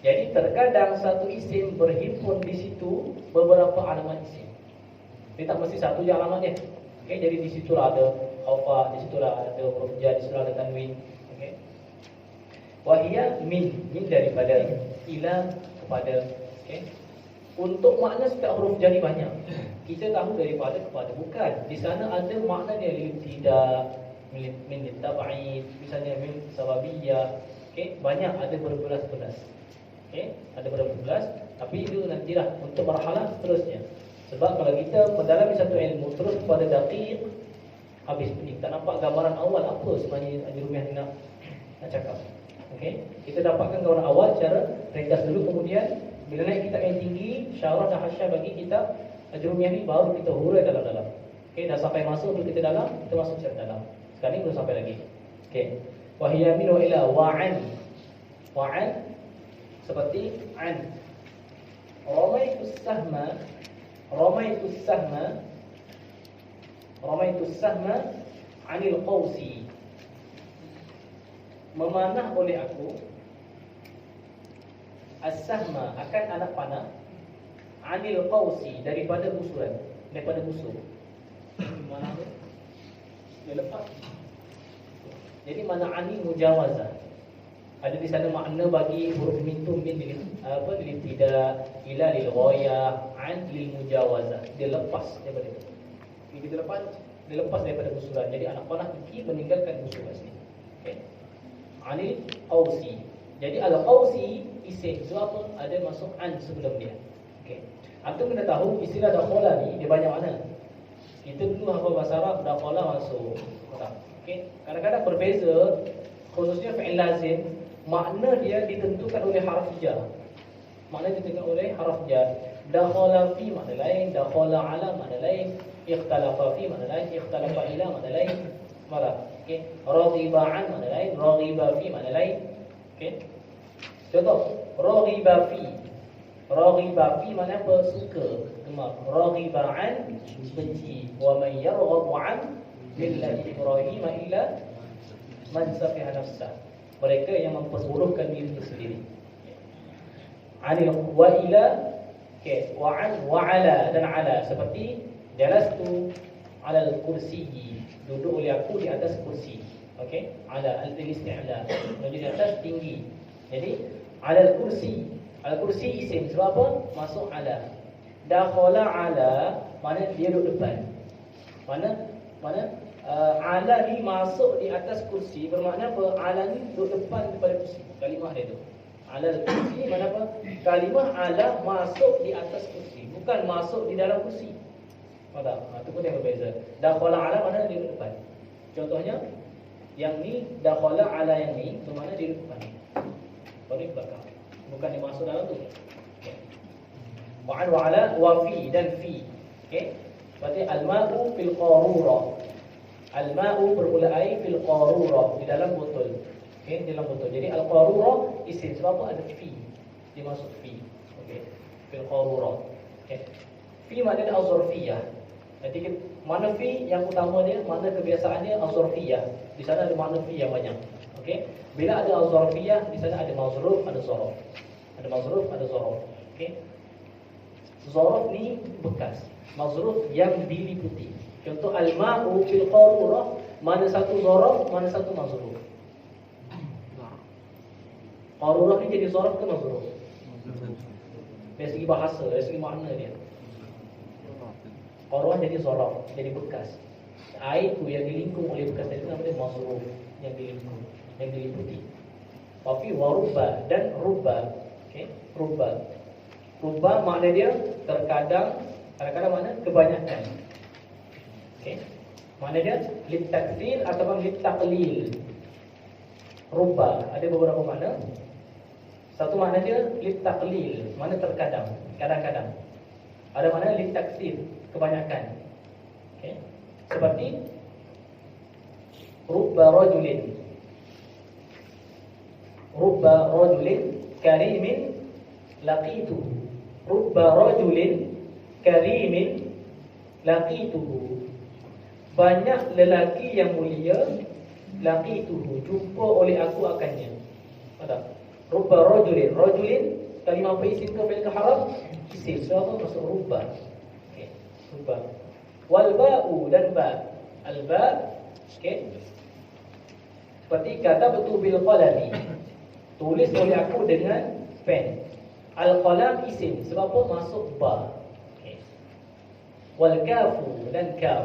Jadi terkadang satu isim berhimpun di situ beberapa alamat isim. Dia tak mesti satu je alamatnya. Okey, jadi di situlah ada khafa, di situlah ada huruf jar, di situlah ada tanwin. Okey. Wa hiya min daripada, ila kepada. Okey. Untuk makna setiap huruf jar ni banyak. Kita tahu daripada kepada, bukan. Di sana ada makna dia tidak, min tab'id, misalnya min sababiyah. Okey, banyak, ada berbelas-belas. Okey, ada berbelas, tapi itu nantilah untuk marhalah seterusnya. Sebab kalau kita mendalami satu ilmu terus kepada daqiq, habis pening. Tak nampak gambaran awal apa sebenarnya Ajurumiyah ni nak cakap. Okey, kita dapatkan gambaran awal secara ringkas dulu, kemudian bila naik kitab yang tinggi, syarah dan hasyah bagi kitab Ajurumiyah ni baru kita hurai dalam-dalam. Okey, dah sampai masa untuk kita dalam, kita masuk secara dalam. Sekarang ni belum sampai lagi. Okey. Wa hiya min wa ila wa'an. Wa'an seperti an. Ramaitus sahma, ramaitus sahma, ramaitus sahma 'anil qausi. Memanah oleh aku as-sahma akan anak panah 'anil qausi daripada busuran, daripada busur. Mana tu? Dia lepas. Jadi mana ani mujawazah. Ada di sana makna bagi huruf min tu min lil tidak ila lil ghayah an lil mujawazah. Dia lepas daripada itu. Dia lepas daripada busuran. Jadi anak panah pergi meninggalkan busur asli. Okey. Anil qausi. Jadi al qausi isim sebab apa? Ada masuk an sebelum dia. Okey. Antum kena tahu istilah dakhala ni dia banyak makna. Kita dulu hafal bahasa Arab dakhala masuk. Okey. Kadang-kadang berbeza, khususnya fi'il lazim, makna dia ditentukan oleh harf jar. Makna ditentukan oleh harf jar. Dakhala fi makna lain, dakhala ala makna lain, ikhtalafa fi makna lain, ikhtalafa ila makna lain. Marah. Okey. Raghiba an makna lain, raghiba fi makna lain. Okey. Contoh, raghiba fi. Raghiba fi makna apa? Suka, gemar. Raghiba an benci. Wa man yarghabu an millati Ibrahim illa man safiha nafsah. Mereka yang memperburukan diri sendiri. Anil wa ila, okey, wa an wa ala dan ala, seperti jalastu alal kursi, duduk oleh aku di atas kursi. Okey, ala al-isti'la, menjadi atas tinggi. Jadi alal kursi, al kursi isim sebab apa? Masuk ala. Dakhala ala mana dia duduk depan. Mana ala ni masuk di atas kursi, bermakna apa? Ala ni duduk depan daripada kursi. Kalimah dia tu. Ala kursi mana apa? Kalimah ala masuk di atas kursi, bukan masuk di dalam kursi. Faham? Itu pun yang berbeza. Dakhala ala mana dia duduk depan. Contohnya yang ni dakhala ala yang ni bermakna dia duduk depan. Baru di belakang. Bukan dia masuk dalam tu. Okey. Wa ala wa fi dan fi. Okey. Berarti al-ma'u fil qarura. Al-ma'u bermula air fil qarura, di dalam botol. Okey, dalam botol. Jadi al-qarura isim sebab apa? Ada fi. Dia masuk fi. Okey. Fil qarura. Okey. Fi maknanya az-zarfiyah. Jadi makna fi yang utama dia, makna kebiasaannya az-zarfiyah. Di sana ada makna fi yang banyak. Okey. Bila ada az-zarfiyah, di sana ada mazruf, ada zarf. Ada mazruf, ada zarf. Okey. Zarf ni bekas. Mazruf yang diliputi. Contoh al-ma'u fil qarurah, mana satu zarf, mana satu mazruf. Qarurah ni jadi zarf ke mazruf? Dari segi bahasa, dari segi makna dia. Qarurah jadi zarf, jadi bekas. Air tu yang dilingkung oleh bekas tadi namanya mazruf, yang dilingkung, yang diliputi. Tapi warubba dan rubba. Okey, rubba. Rubba makna dia terkadang, kadang-kadang mana? Kebanyakan. Okey. Makna dia litakthir ataupun litaqlil. Rubba ada beberapa makna. Satu makna dia litaqlil, makna terkadang, kadang-kadang. Ada makna litakthir, kebanyakan. Okey. Seperti rubba rajulin. Rubba rajulin karimin laqituhu. Rubba rajulin karimin laqituhu. Banyak lelaki yang mulia, laqituhu, jumpa oleh aku akannya. Ada rubba rajulin, rajulin kalimah apa isim ke fi'il ke harf? Isim. So apa masuk rubba? Okey, rubba. Wal ba'u dan ba. Al ba, okey. Seperti kata betul bil qalami. Tulis oleh aku dengan pen. Al qalam isim sebab apa masuk ba. Okey. Wal kafu dan kaf.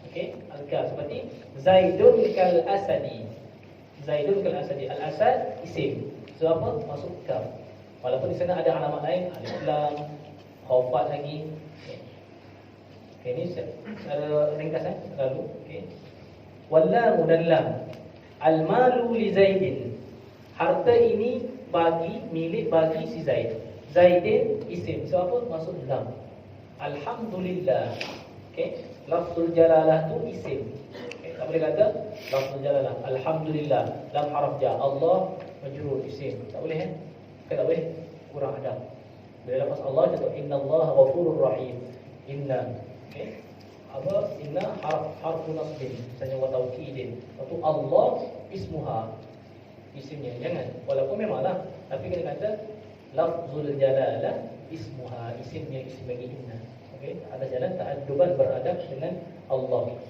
Okey, al-kaf seperti Zaidun kal asadi. Zaidun kal asadi. Al-asad isim. So apa? Masuk kaf. Walaupun di sana ada alamat lain, alif lam, khaufat lagi. Okey. Okey, ini secara ringkas lalu. Okey. Wallamu dan lam. Al-malu li Zaidin. Harta ini milik bagi si Zaid. Zaidin isim. So apa maksud lam? Alhamdulillah. Okey. Lafzul jalalah tu isim. Okay. Tak boleh kata lafzul jalalah. Alhamdulillah. Lam harf jar. Allah majrur isim. Tak boleh kan? Tak boleh. Kurang adab. Bila lafaz Allah contoh innallaha ghafurur rahim. Inna. Okey. Apa inna harfu nasbin misalnya wa taukidin. Lepas tu Allah ismuha isimnya. Jangan. Walaupun memanglah tapi kena kata lafzul jalalah ismuha isimnya isim bagi inna. Okey, ada jalan ta'adduban beradab dengan Allah.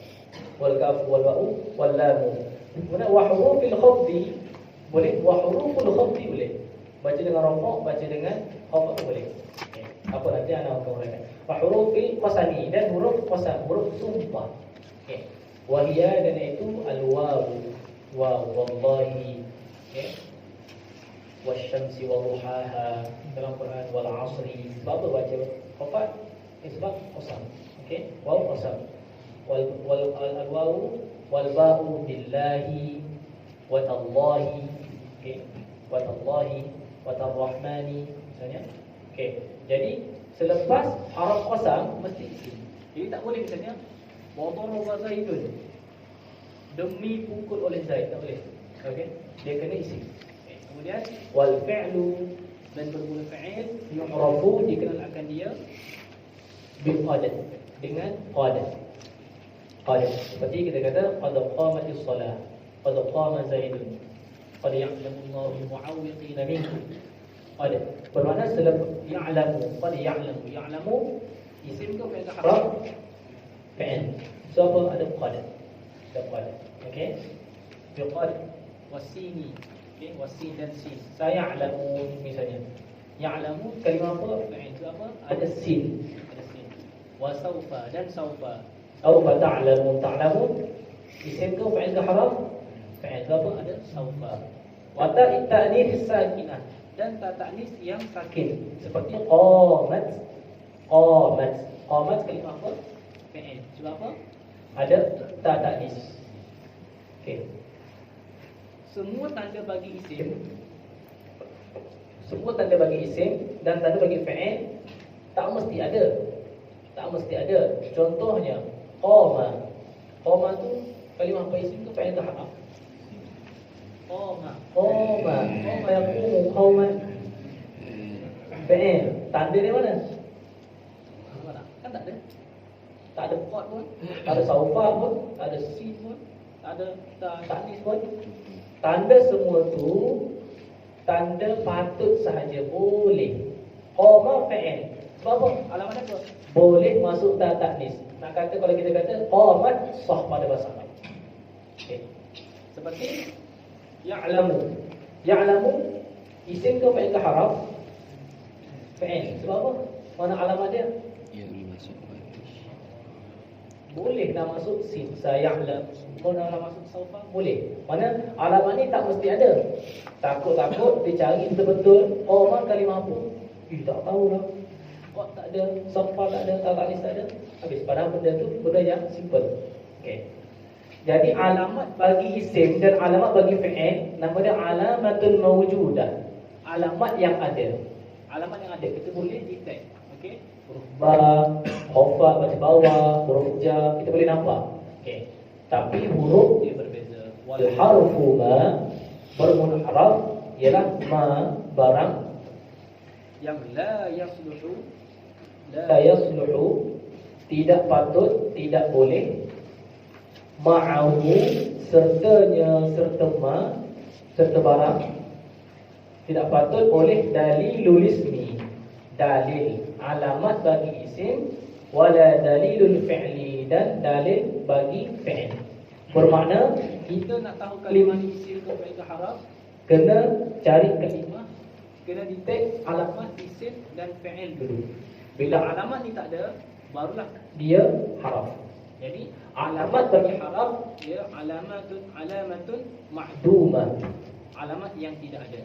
Wal kafu wal ba'u wal lam. Kemudian wa hurufil khafdi boleh, wa huruful khafdi boleh. Baca dengan rafa', baca dengan khafd boleh. Okey. Apa nanti ana akan uraikan. Wa hurufil qasami dan huruf qasam, huruf sumpah. Okey. Wa hiya dan itu al-waw. Wa wallahi. Okey. Wasyamsi wa duhaha dalam Quran wal 'asri. Sebab apa baca khafd? Sebab qasam. Okey, waw qasam. Wal waw wal ba'u billahi wa tallahi. Okey, wa tallahi wa tarrahmani misalnya. Okey. Jadi selepas haraf qasam mesti isim. Jadi tak boleh misalnya wa daraba Zaidun. Demi pukul oleh Zaid, tak boleh. Okey. Dia kena isim. Okay. Kemudian wal fi'lu dan bermula fa'il yu'rafu dikenalkan dia bil qadar dengan qadar. Qadar seperti kita kata qad qamatis shalah, qad qama Zaidun, qad ya'lamu Allahu al-mu'awwiqina minkum. Qadar bermakna selepas ya'lamu, qad ya'lamu isim ke fi'il harf fi'il. So apa ada qadar. Ada qadar. Okey. Bil qadar wasini. Okey, wasin dan sin. Saya ya'lamu misalnya. Ya'lamu kalimah apa? Fi'il. Itu apa? Ada sin. Wa saufa dan saufa. Saufa ta'lamun isim ke fi'il ke harf? Fi'il. Apa ada saufa. Wa ta'nits sakinah dan ta ta'nis yang sakin seperti qamat. Qamat kalimah apa? Fi'il. Sebab apa? Ada ta ta'nis. Okey. Semua tanda bagi isim dan tanda bagi fi'il tak mesti ada. Tak mesti ada. Contohnya qama. Qama tu kalimah apa isim tu fi'il ke harf? Qama yaqumu qauman. Fi'il. Tanda di mana? Kan tak ada. Tak ada qad pun, tak ada saufa pun, tak ada sin pun, tak ada ta'nis pun. Tanda semua tu tanda patut sahaja boleh. Qama fi'il. Sebab apa? Alamat apa? Boleh masuk ta ta'nis. Nak kata kalau kita kata qamat sah pada bahasa Arab. Okey. Seperti ya'lamu. Ya'lamu isim ke fi'il ke harf? Fi'il. Sebab apa? Mana alamat dia? Boleh nak masuk sin. Saya'lam. Kau nak masuk saufa? Boleh. Mana alamat ni tak mesti ada. Takut-takut dia cari betul-betul qama kalimah apa? Tak tahulah. Kok tak ada, saufa tak ada, ta'nis tak ada. Habis padahal benda tu benda yang simple. Okey. Jadi alamat bagi isim dan alamat bagi fi'il nama dia alamatun mawjudah. Alamat yang ada. Alamat yang ada kita boleh detect. Okey. Huruf ba, khafa baca bawah, huruf ja kita boleh nampak. Okey. Tapi huruf dia berbeza. Wal harfu ma bermula harf ialah ma barang yang la yasluhu tidak patut, tidak boleh ma'ahu sertanya, serta ma serta barang tidak patut oleh dalilul ismi, dalil alamat bagi isim, wala dalilul fi'li dan dalil bagi fi'il. Bermakna kita nak tahu kalimah isim ke fi'il ke harf, kena cari kalimah, kena detect alamat isim dan fi'il dulu. Bila alamat ni tak ada, barulah dia harf. Jadi alamat bagi harf dia alamatun ma'dumah. Alamat yang tidak ada.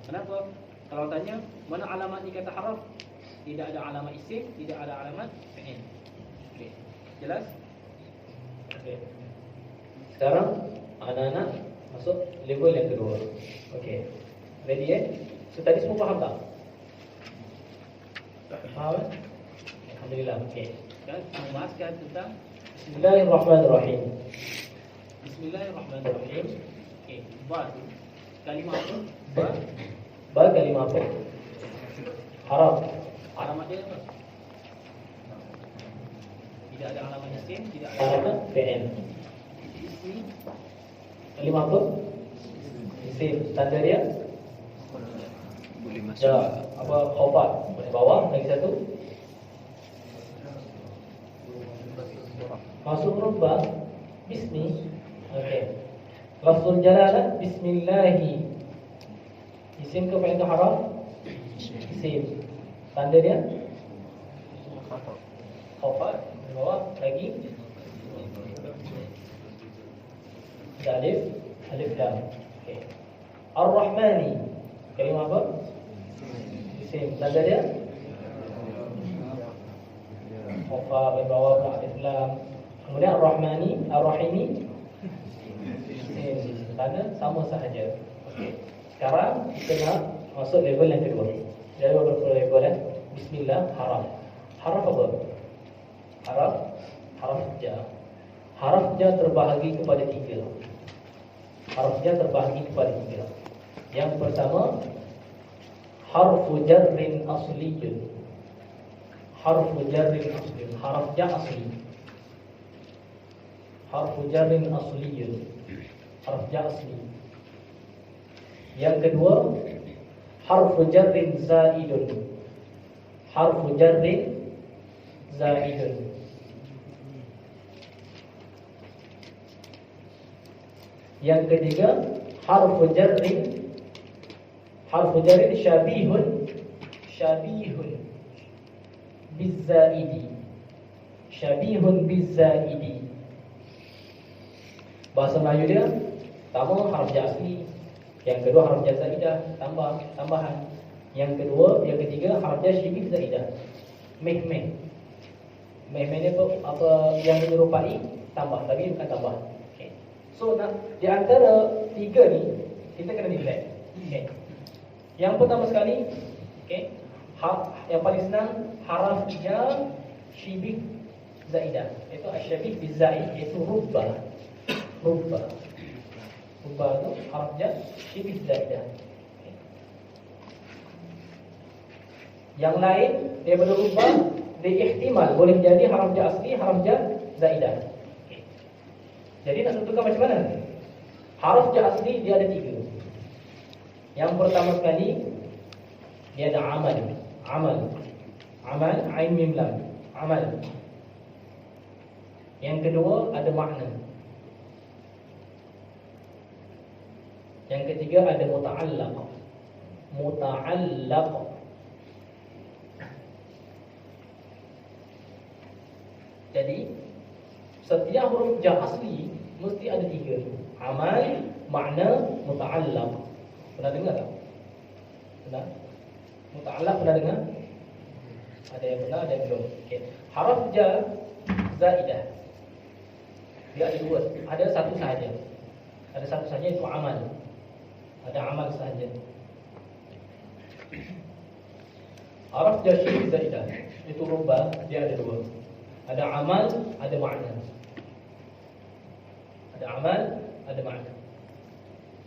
Kenapa? Kalau tanya, mana alamat ni kata harf? Tidak ada alamat isim, tidak ada alamat fi'il. Okey. Jelas? Okey. Sekarang anak-anak masuk level yang kedua. Okey. Ready So tadi semua faham tak? Faham? Alhamdulillah. Okey. Dan membahaskan tentang Bismillahirrahmanirrahim. Bismillahirrahmanirrahim. Okey, ba tu kalimah apa? Ba kalimah apa? Haraf. Alamat dia apa? Tidak ada alamat isim, tidak ada alamat fi'il. Ismi kalimah apa? Isim. Tanda dia? Boleh masuk. Ya, apa khabar? Boleh bawah lagi satu. Masuk huruf ba. Bismi. Okey. Lafzul jalalah bismillahi. Isim ke fi'il ke haraf? Isim. Tanda dia? Khabar. Bawah lagi. Alif, alif lam. Okey. Ar-Rahmani. Kalimah apa? Isim. Tanda dia? Khabar bawah alif lam. Kemudian Ar-Rahmani, Ar-Rahimi. Tanda sama sahaja. Okey. Sekarang kita nak masuk level yang kedua. Jadi level Bismillah haraf. Haraf apa? Haraf ja. Haraf ja terbahagi kepada tiga. Haraf ja terbahagi kepada tiga. Yang pertama harfu jarrin asliyun. Harfu jarrin asliyun. Haraf ja asli. Harfu jarrin asliyun. Haraf ja asli. Yang kedua harfu jarrin zaidun. Harfu jarrin zaidun. Yang ketiga harfu jarrin syabihun bizzaidi. Syabihun bizzaidi. Bahasa Melayu dia pertama harf ja asli, yang kedua harf ja zaidah tambahan. Yang ketiga harf ja syibih zaidah. Meh ni apa yang menyerupai tambah, tapi bukan tambah. Okay. So di antara tiga ni kita kena nilai. Okay. Yang pertama sekali, okay, yang paling senang haraf ja syibih zaidah. Itu asyabih bizaid, itu rubba. Rubba tu haraf ja syibih zaidah. Okay. Yang lain daripada rubba ihtimal boleh jadi haraf ja asli, haraf ja zaidah. Okay. Jadi nak tentukan macam mana? Haraf ja asli dia ada tiga. Yang pertama sekali dia ada amal, ain mim lam, amal. Yang kedua ada makna. Yang ketiga ada muta'allaq. Jadi setiap huruf ja asli mesti ada tiga. Amal, makna, muta'allaq. Pernah dengar tak? Pernah? Muta'allaq pernah dengar? Ada yang pernah, ada yang belum. Okay. Haraf ja zaidah dia ada dua. Ada satu sahaja. Ada satu sahaja, itu amal. Ada amal sahaja. Haraf ja syibih zaidah itu rubba, dia ada dua. Ada amal, ada makna. Ada amal, ada makna.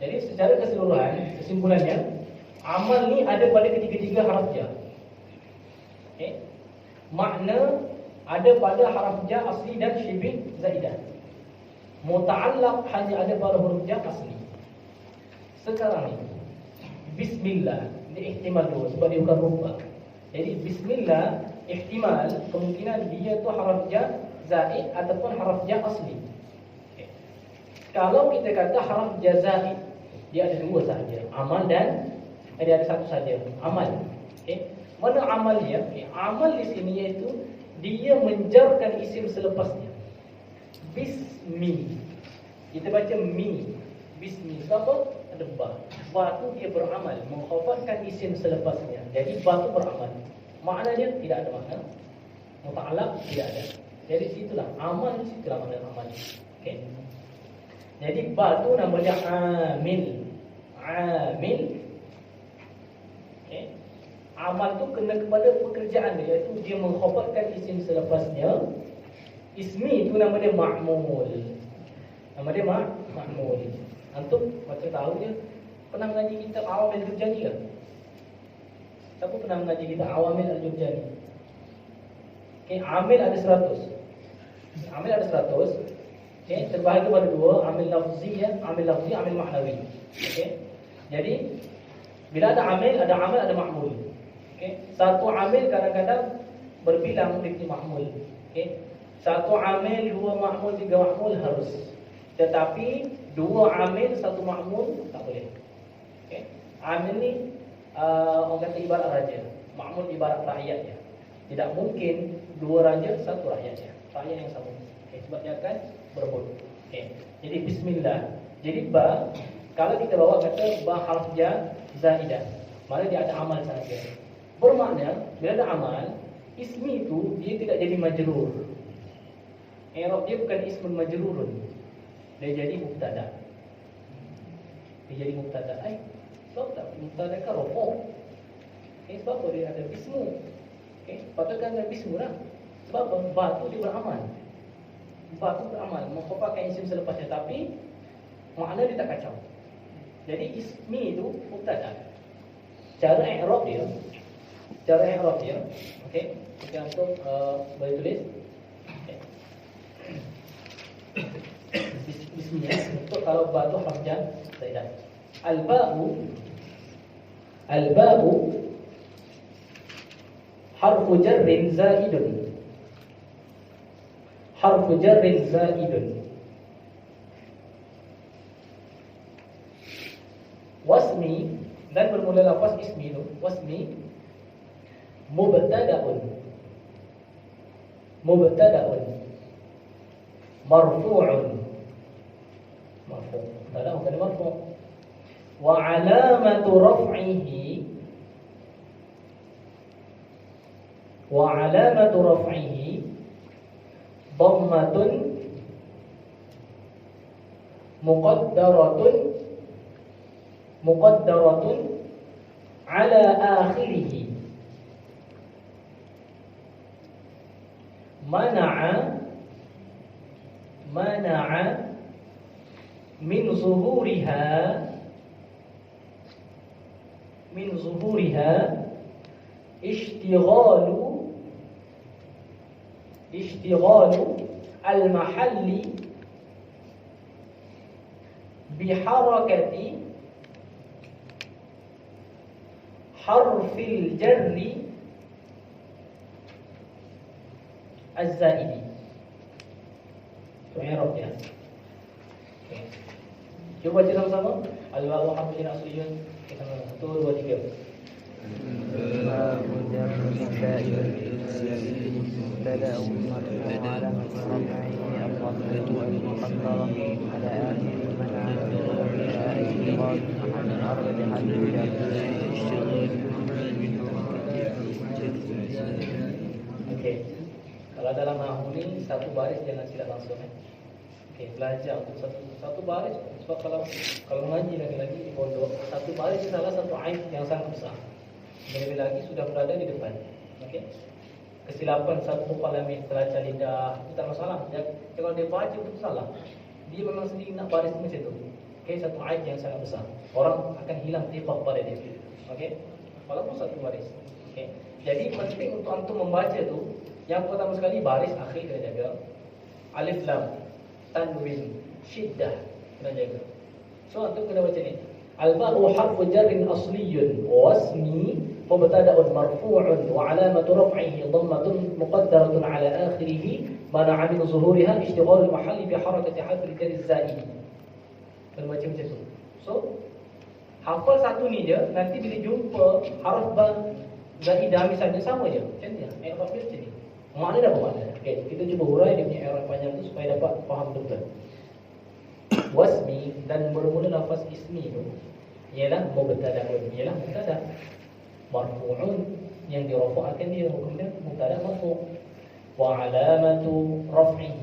Jadi secara keseluruhan, kesimpulannya, amal ni ada pada ketiga-tiga haraf ja. Okay. Makna ada pada haraf ja asli dan syibih zaidah. Muta'allaq hanya ada pada huruf ja asli. Sekarang ni bismillah dia ihtimal dua sebab dia bukan rubba. Jadi bismillah ihtimal kemungkinan dia tu haraf ja zaid ataupun haraf ja asli. Okay. Kalau kita kata haraf ja zaid, dia ada dua sahaja, amal dan dia ada satu sahaja, amal. Okay. Mana amal dia? Okay. Amal di sini iaitu dia menjarkan isim selepasnya. Bismi. Kita baca mi. Bismi. Sebab ada ba. Ba tu dia beramal, mengkhafatkan isim selepasnya. Jadi ba tu beramal. Maknanya tidak ada makna. Muta'allaq tidak ada. Jadi situlah amal, situlah makna amal. Okey. Jadi ba tu nama dia amil. Amil. Okey. Amal tu kena kepada pekerjaan dia, iaitu dia mengkhabarkan isim selepasnya. Ismi tu nama dia ma'mul. Nama dia ma'mul. Antum macam tahu dia pernah mengaji kitab Awamil Al-Jurjani ke? Siapa pernah mengaji kitab Awamil Al-Jurjani? Okey, amil ada 100. Amil ada 100. Okey, terbahagi pada dua, amil lafzi, amil ma'nawi. Okey. Jadi bila ada amil, ada ma'mul. Okey. Satu amil kadang-kadang berbilang dia punya ma'mul. Okey. Satu amil, dua ma'mul, tiga ma'mul harus. Tetapi dua amil, satu ma'mul tak boleh. Okey. Amil ni orang kata ibarat raja, ma'mul ibarat rakyat dia. Tidak mungkin dua raja satu rakyatnya, rakyat yang sama. Okey, sebab dia akan berebut. Okey. Jadi bismillah. Jadi ba, kalau kita bawa kata ba harf jar zaidah, maka dia ada amal saja. Bermakna bila ada amal, ismi itu dia tidak jadi majrur. I'rab dia bukan ismun majrurun. Dia jadi mubtada. Dia jadi mubtada. Sebab tak mubtada kan rafa'. Sebab apa dia ada bismu? Patutkan dengan bismu lah. Sebab apa? Ba tu dia beramal. Ba tu beramal, mengkhabarkan isim selepasnya, tapi makna dia tak kacau. Jadi ismi itu mubtada. Cara i'rab dia, okey. Kita antum boleh tulis. Okey. Bismillah. Untuk kalau ba tu harf jar zaidah. Al-ba'u harfu jarrin zaidun. Harfu jarrin zaidun. Wasmi, dan bermula lafaz ismi itu, wasmi mubtada'un marfu'un. Mubtada bukan marfu'. Wa 'alamatu raf'ihi dhammatun muqaddaratun ala akhirih. Mana'a min zuhuriha ishtighalu al-mahalli biharakati harfil jarri az-zaidi. Itu i'rab dia. Okay. Cuba baca sama-sama. Al-ba'u harfun asliyun. Kita 1 2 3. Al-ba'u jarrun zaidun mubtada'un marfu'un 'alamat raf'ihi al-dhammatu al-muqaddaratu 'ala akhirih Okey. Kalau dalam nahwu ni satu baris jangan silap langsung. Okey, belajar untuk satu baris. Sebab kalau mengaji lagi di pondok, satu baris salah satu aib yang sangat besar. Lebih lagi sudah berada di depan. Okey. Kesilapan satu kalamin teracah lidah itu tak masalah. Kalau dia baca itu salah, dia memang sendiri nak baris macam tu. Okey, satu aib yang sangat besar. Orang akan hilang tifah pada dia. Okey. Walaupun satu baris. Okey. Jadi penting untuk antum membaca tu, yang pertama sekali baris akhir kena jaga. Alif lam, tanwin, syiddah kena jaga. So antum kena baca ni. Al-ba'u harfu jarrin asliyun wasmi mubtada'un marfu'un wa 'alamatu raf'ihi dhammatun muqaddaratun 'ala akhirih mana'a min zuhuriha ishtighalu al-mahalli bi harakati harfil jarri az-zaid. Kena baca macam tu. So hafal satu ni je, nanti bila jumpa harf ba zaidah misalnya sama je. Macam ni. I'rab dia macam ni. Makna dah bermakna. Okey, kita cuba hurai dia punya i'rab panjang tu supaya dapat faham betul. Wasmi, dan bermula lafaz ismi tu ialah mubtada'un, ialah mubtada' marfu'un, yang dirafa'kan dia hukumnya mubtada' marfu'. Wa 'alamatu raf'ihi,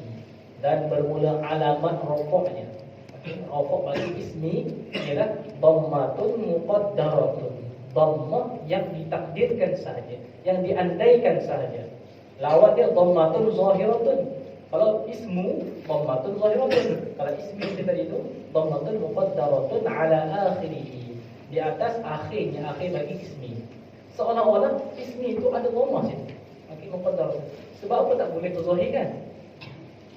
dan bermula alamat rafa'nya. Rafa' bagi ismi ialah dhammatun muqaddaratun. Dhammah yang ditakdirkan sahaja, yang diandaikan sahaja. Lawan dia dhammatun zahiratun. Kalau ismu dhammatun zahiratun. Kalau ismi kita itu dhammatun muqaddaratun ala akhirih. Di atas akhirnya, akhir bagi ismi. Seolah-olah ismi itu ada dhammah situ. Akhir muqaddaratun. Sebab apa tak boleh terzahirkan?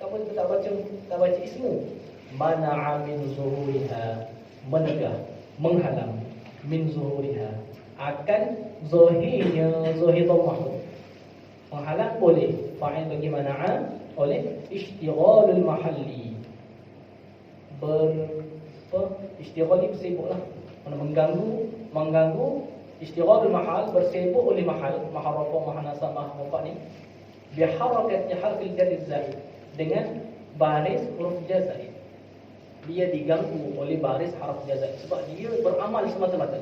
Tak boleh tak baca ismu. Mana'a min zuhuriha, menegah, menghalang, min zuhuriha, akan zahirnya, zahir dhammah tu. Menghalang boleh, fa'il bagi mana'a oleh ishtighalul mahalli. Ishtighal ni bersibuklah, mengganggu ishtighalul mahal, bersibuk oleh mahal rafa', mahal nasab, mahal rafa' ni biharakati harfil jar zaid, dengan baris huruf jar zaid. Dia diganggu oleh baris harf jar zaid sebab dia beramal semata-mata.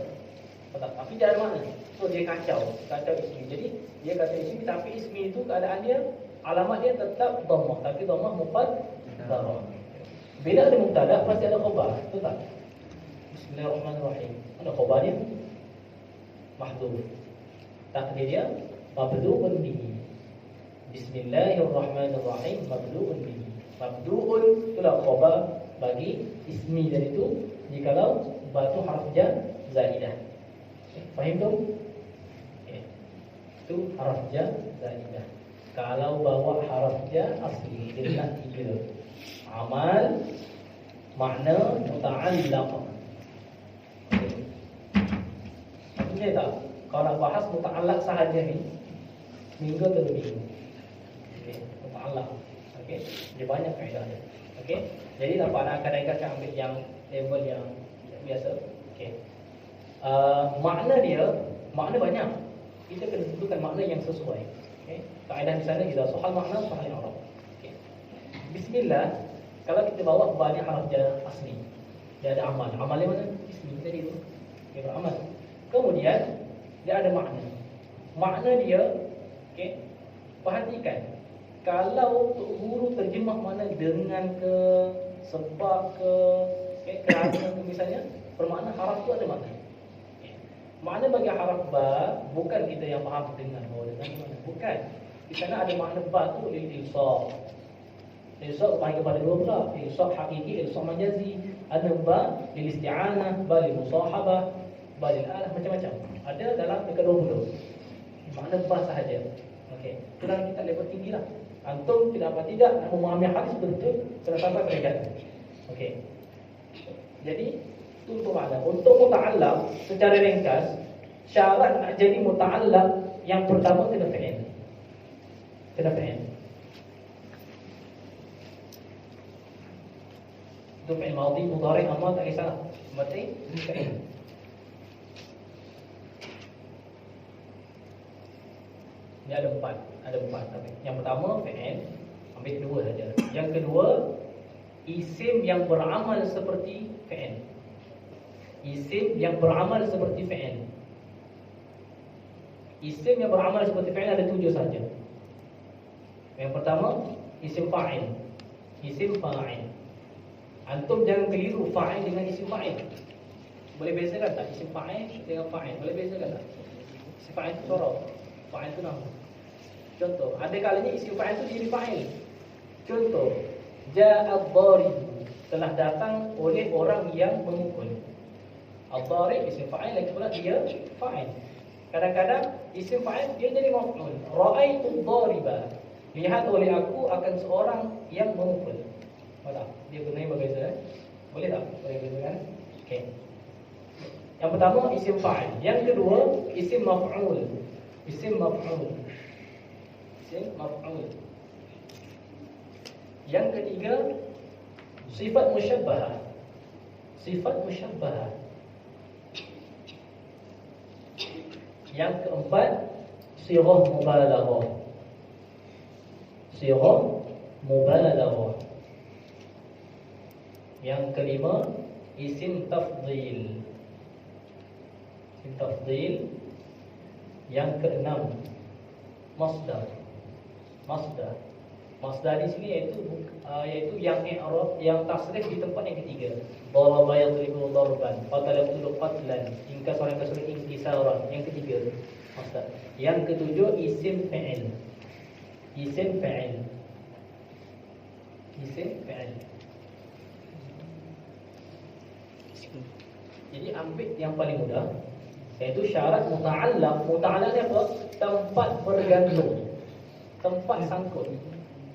Tapi dia ada makna. So dia kacau ismi. Jadi dia kacau ismi, tapi ismi itu keadaan dia, alamat dia tetap dhammah, tapi dhammah muqaddarah. Bila ada mubtada pasti ada khabar, betul tak? Bismillahirrahmanirrahim. Ada khabar dia mahdhuf. Takdir dia mabdu'un bihi. Bismillahirrahmanirrahim, mabdu'un bihi. Mabdu'un itulah khabar bagi ismi dari itu jikalau batu harf jar zaidah. Faham tu? Itu harf jar zaidah. Kalau bawa harf jar asli dia nak 3. Amal, makna, muta'allaq. Maksudnya tak? Kalau nak bahas muta'allaq sahaja ni, minggu atau 2 minggu. Muta'allaq. Okey, dia banyak kaedah dia. Okey. Jadi nampak nak kadang-kadang saya ambil yang level yang biasa. Okey. Makna dia, makna banyak. Kita kena tentukan makna yang sesuai. Okey. Kaedah di sana ialah sohal makna, sohal i'rab. Okey. Bismillah, kalau kita bawa banyak harf jar asli, dia ada amal. Amalnya mana? Bismillah tadi tu. Dia beramal. Kemudian dia ada makna. Makna dia, okey. Perhatikan. Kalau Tok Guru terjemah makna dengan ke, sebab ke, kerana ke misalnya, bermakna haraf tu ada makna. Makna bagi haraf ba, bukan kita yang faham dengan mana. Bukan. Di sana ada makna ba tu lil-ilsaq. Ilsaq panggil kepada 2 pula. Ilsaq hakiki, ilsaq majazi. Ada ba lil-isti'anah, ba lil-musahabah, ba lil-alah, macam-macam. Ada dalam dekat 20. Makna ba sahaja. Okey. Kurang kita level tinggi lah. Antum tidak apa tidak nak memahami hadis betul, kena sampai peringkat. Okey. Jadi itu untuk makna. Untuk muta'allaq secara ringkas, syarat nak jadi muta'allaq yang pertama kena fi'il. Kena fi'il. Itu fi'il madhi, mudhari', amar tak kisah. Mesti fi'il. Ini ada 4 tapi yang pertama fi'il, ambil 2 saja. Yang kedua, isim yang beramal seperti fi'il. Isim yang beramal seperti fi'il. Isim yang beramal seperti fi'il ada 7 saja. Yang pertama, isim fa'il. Isim fa'il. Antum jangan keliru fa'il dengan isim fa'il. Boleh bezakan tak isim fa'il dengan fa'il? Boleh bezakan tak? Isim fa'il itu sorof, fa'il itu nama. Contoh, ada kalanya isim fa'il itu jadi fa'il. Contoh, ja'ad dharib, telah datang oleh orang yang memukul. Ad-dharib isim fa'il, lagi pula dia fa'il. Kadang-kadang isim fa'il dia jadi maf'ul. Ra'aitu dhariba, lihat oleh aku akan seorang yang memukul. Mana? Dia gunanya berbeza. Boleh tak? Boleh berbeza kan? Okey. Yang pertama isim fa'il. Yang kedua isim maf'ul. Isim maf'ul. Isim maf'ul. Yang ketiga sifat musyabbahah. Sifat musyabbahah. Yang keempat sighah mubalaghah. Sighah mubalaghah. Yang kelima isim tafdhil. Isim tafdhil. Yang keenam masdar. Masdar. Masdar di sini yaitu yang i'rab, yang tasrif di tempat yang ketiga. Daraba yadribu darban, qatala yaqtulu qatlan, inkasara yaqtulu inkisaran. Yang ketiga masdar. Yang ketujuh isim fa'il. Isim fa'il. Isim fa'il. Jadi ambil yang paling mudah, yaitu syarat muta'allaq. Muta'allaq ni apa? Tempat bergantung, tempat sangkut.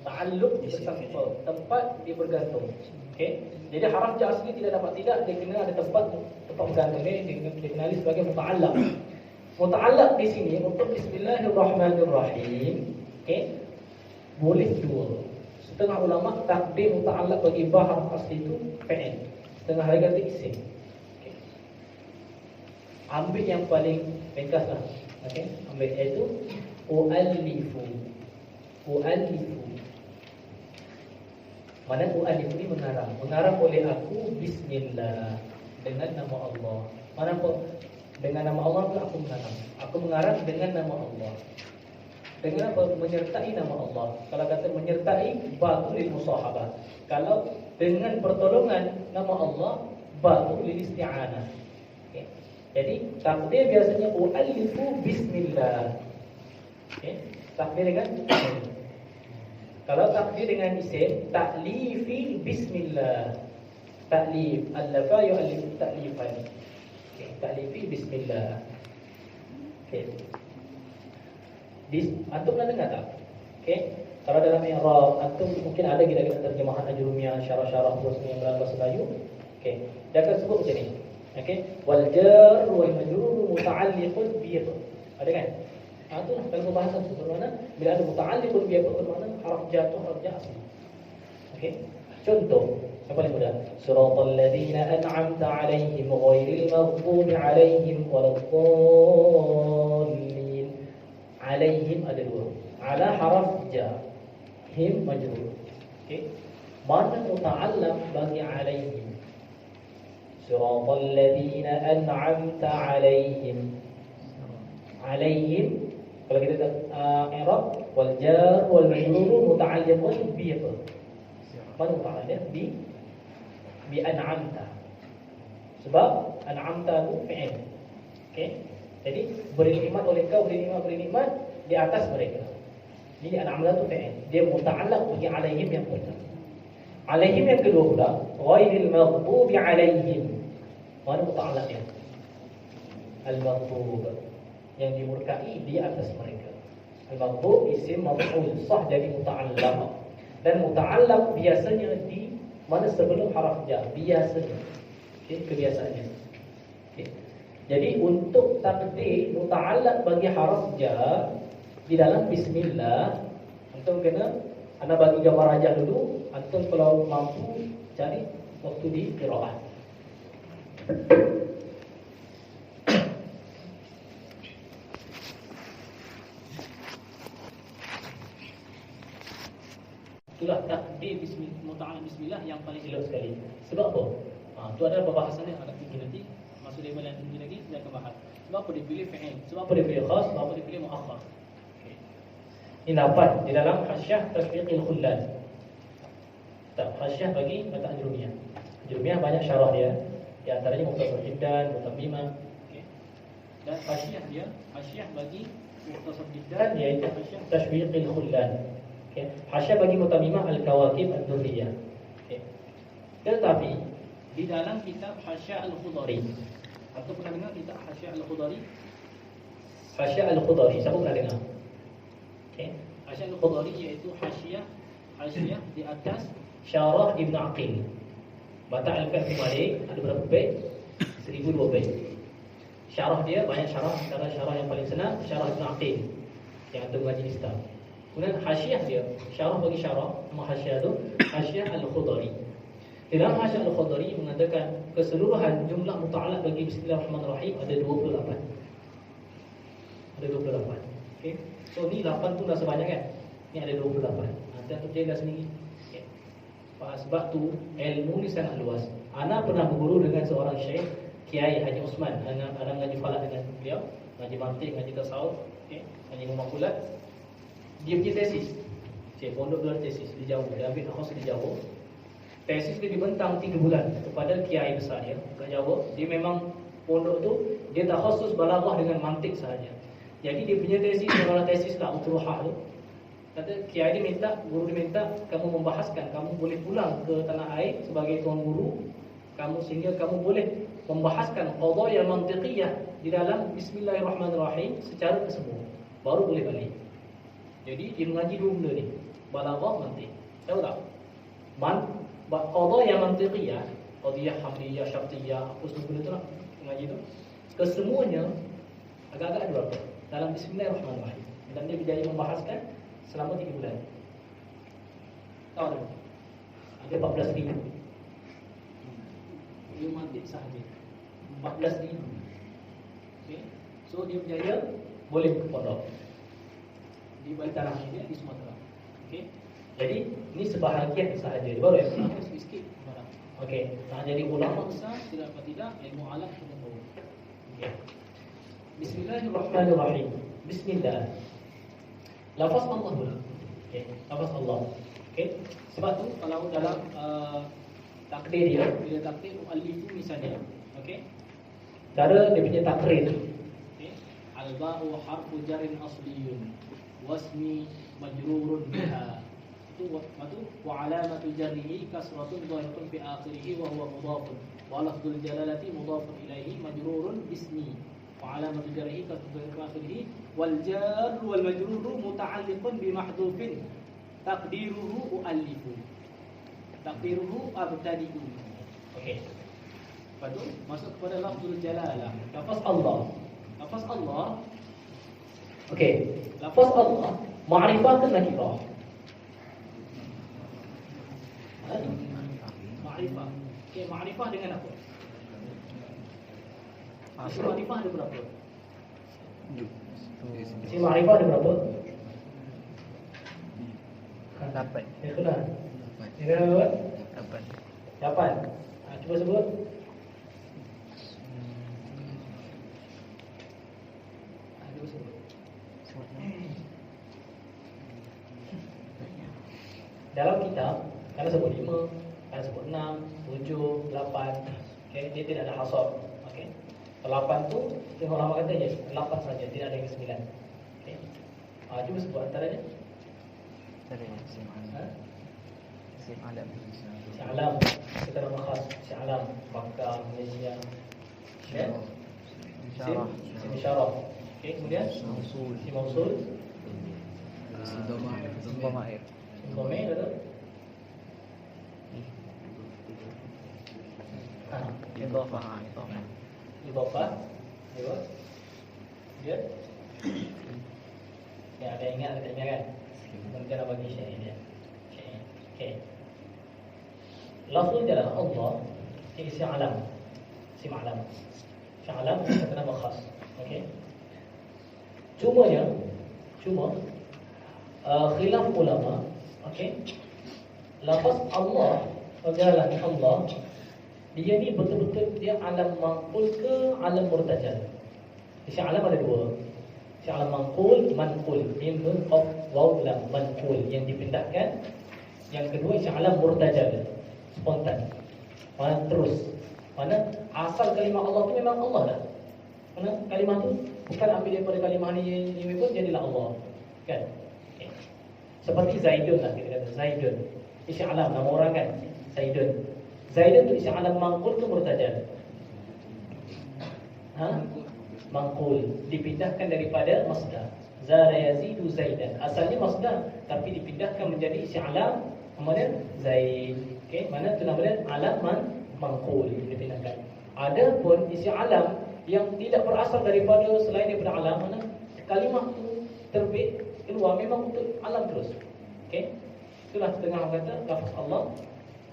Ta'alluq bersangkut, tempat dia bergantung. Okey. Jadi haraf jar asli tidak dapat tidak, dia kena ada tempat bergantung. Ini dikenali sebagai muta'allaq. Muta'allaq di sini untuk bismillahirrahmanirrahim, okey, boleh dua. Setengah ulama takdir muta'allaq bagi ba harf asli itu fa'il, setengah lagi kata isim. Okey. Ambil yang paling ringkaslah. Okey, ambil iaitu u'allifu. U'allifu. Mana u'allifu ni mengarang. Mengarang oleh aku bismillah, dengan nama Allah. Mana apa? Dengan nama Allah pula aku mengarang. Aku mengarang dengan nama Allah. Dengan apa? Menyertai nama Allah. Kalau kata menyertai, ba'du lil musahabah. Kalau dengan pertolongan nama Allah, ba'du lil isti'anah. Okay. Jadi takdir biasanya u'allifu bismillah. Okay. Takdir dengan kalau takdir dengan isim, ta'lifi bismillah. Ta'lif, allafa yu'allif ta'lifan. Okay. Ta'lifi bismillah. Okay. Antum pernah dengar tak? Okay. Kalau dalam i'rab, antum mungkin ada kita terjemahan Ajrumiyah, syarah-syarah terus yang dalam bahasa Melayu. Okay. Dia akan sebut macam ni. Okay. Wal jar wal majrur muta'alliqun bi. Ada kan? Itulah kalau pembahasan itu bermakna bila ada muta'alliqun bi bermakna haraf jar tu haraf jar asli. Okey. Contoh yang paling mudah, siratal ladzina an'amta 'alaihim ghairil maghdubi 'alaihim waladdallin. 'Alaihim ada dua. 'Ala haraf jar, him majrur. Okey. Mana muta'allaq bagi 'alaihim? Siratal ladzina an'amta 'alaihim. 'Alaihim kalau kita i'rab wal jar wal majrur muta'alliqun bi apa? Mana muta'alliq bi an'amta. Sebab an'amta itu fi'il. Okey. Jadi beri nikmat oleh kau, beri nikmat di atas mereka. Jadi an'amta itu fi'il. Dia muta'allaq bagi 'alaihim yang pertama. 'Alaihim yang kedua pula ghairil maghdubi 'alaihim. Mana muta'allaqnya? Al-maghdub, yang dimurkai di atas mereka. Al-maghdub isim maf'ul sah jadi muta'allaq. Dan muta'allaq biasanya di mana sebelum haraf jar biasanya. Okey, kebiasaannya. Okey. Jadi untuk takdir muta'allaq bagi haraf jar di dalam bismillah, antum kena ana bagi gambar rajah dulu, antum kalau mampu cari waktu di qiraah. Itulah takdir muta'alliq bismillah yang paling elok sekali. Sebab apa? Itu adalah pembahasannya agak tinggi nanti. Masuk level yang tinggi lagi saya akan bahas. Sebab apa dia pilih fi'il? Sebab apa dia pilih khas? Sebab apa dia pilih muakhar? Okay. Ini dapat di dalam hasyah tasbiqil khullan. Tak, hasyah bagi mata Ajrumiyah. Ajrumiyah banyak syarah dia. Di antaranya Mukhtasar Jiddan, Mutammimah. Okay. Dan hasyah dia, hasyah bagi Mukhtasar Jiddan iaitu hasyah tasbiqil khullan. Okay. Hasyah bagi Mutammimah Al-Kawakib Ad-Durriyah. Okay. Tetapi di dalam kitab Hasyah Al-Khudari, atau pernah dengar kitab Hasyah Al-Khudari? Hasyah Al-Khudari, siapa pernah dengar? Okay. Hasyah Al-Khudari iaitu hasyah di atas Syarah Ibn Aqil. Mata Al-Kahfi Malik ada berapa bait? 1002 bait. Syarah dia banyak syarah, antara syarah yang paling senang Syarah Ibn Aqil yang ada ngaji di Islam. Kemudian hasyah dia, syarah bagi syarah, nama hasyah itu Hasyah Al-Khudari. Dalam Hasyah Al-Khudari mengatakan keseluruhan jumlah muta'allaq bagi Bismillahirrahmanirrahim ada 28. Ada 28. Okey. So ni 8 pun dah sebanyak kan? Ni ada 28. Nanti aku jaga sendiri. Okey. Sebab tu ilmu ni sangat luas. Ana pernah berguru dengan seorang syekh Kiai Haji Osman. Ana mengaji falak dengan beliau, ngaji mantiq, ngaji tasawuf, okey, ngaji mumakulat. Dia punya tesis Cik pondok gelar tesis di Johor, dia ambil takhas di Johor. Tesis dia dibentang 3 bulan kepada kiai besar dia kat Johor. Dia memang pondok tu dia takhasus balaghah dengan mantik sahaja. Jadi dia punya tesis adalah tesis lah utruhah tu. Kata kiai dia minta, guru dia minta kamu membahaskan, kamu boleh pulang ke tanah air sebagai tuan guru kamu sehingga kamu boleh membahaskan qadaya mantiqiyah di dalam bismillahirrahmanirrahim secara kesemua. Baru boleh balik. Jadi dia mengaji 2 benda ni, balaghah, mantik. Tahu tak? Qadaya mantiqiyah, qadiyah hamdiyah, syartiyah, apa semua benda tu lah mengaji tu. Kesemuanya agak-agak ada berapa? Dalam bismillahirrahmanirrahim. Dan dia berjaya membahaskan selama 3 bulan. Tahu tak? Ada 14,000. Dia mantik sahaja 14,000. Okay. So dia berjaya boleh ke pondok di balik tanah ini di Sumatera. Okay. Jadi ini sebahagian sahaja. Baru sikit. Okey. Nak jadi ulama besar tidak apa tidak ilmu alam kena tahu. Okey. Bismillahirrahmanirrahim. Bismillah. Lafaz Allah dulu. Okey. Lafaz Allah. Okey. Sebab tu kalau dalam takdir dia, bila takdir muallifu misalnya, okey. Cara dia punya takrir. Okey. Al-ba'u harfu jarin asliyun wasmi majrurun biha. Wa alamatu jarrihi kasratun dhahiratun fi akhirih wa huwa mudhafun wa lafdzul jalalati mudhafun ilaihi majrurun bismi wa alamatu jarrihi kasratun dhahiratun fi akhirih wal jar wal majrur muta'alliqun bi mahdhufin taqdiruhu uallifu taqdiruhu abtadi'u. Okey. Lepas tu masuk kepada lafzul jalalah, lafaz Allah. Lafaz Allah. Okey, lafaz Allah ma'rifah ke nakirah? Ma'rifah. Okey, ma'rifah dengan apa? Ma'rifah ada berapa? Si ma'rifah ada berapa? 8. Ya sudah. Ini berapa? 8. Cuba sebut. Cuba sebut. Dalam kitab kalau sebut 5, kalau sebut 6, 7, 8. Okey, dia tidak ada hasar. Okey. 8 tu tengok ulama kata je 8 saja, tidak ada yang 9. Okey. Cuba sebut antaranya. Sim alam. Si alam, kita nama khas si alam, Makkah, Malaysia. Ya. Si isyarah. Okey, kemudian si mausul. Si dhama'ir. Dhama'ir ada. Idhafah. Idhafah. Ya. Dia. Ya, ada ingat ada ingat kan? Mungkin nak bagi syai dia. Okey. Lafzul jalalah Allah isi alam. Sim alam. Si alam kita nama khas. Okey. Cuma khilaf ulama, okey. Lafaz Allah, jalalah Allah, dia ni betul-betul dia alam maqul ke alam murtajal? Isi alam ada 2. Si alam manqul, manqul, mim nun qaf waw lam, manqul yang dipindahkan. Yang kedua si alam murtajal, spontan. Mana terus. Mana asal kalimah Allah tu memang Allah dah. Mana kalimah tu bukan ambil daripada kalimah ni pun jadilah Allah. Kan? Okay. Seperti Zaidun lah kita kata Zaidun. Isi alam nama orang kan? Zaidun. Zaidun tu isi alam manqul tu murtajal. Mangkul dipindahkan daripada masdar. Zara yazidu zaidan. Asalnya masdar tapi dipindahkan menjadi isi alam kemudian zaid. Okey, mana tu namanya alam mangkul dipindahkan. Adapun isi alam yang tidak berasal daripada selain daripada alam, mana kalimah tu terbit keluar memang untuk alam terus. Okey. Itulah setengah orang kata lafaz Allah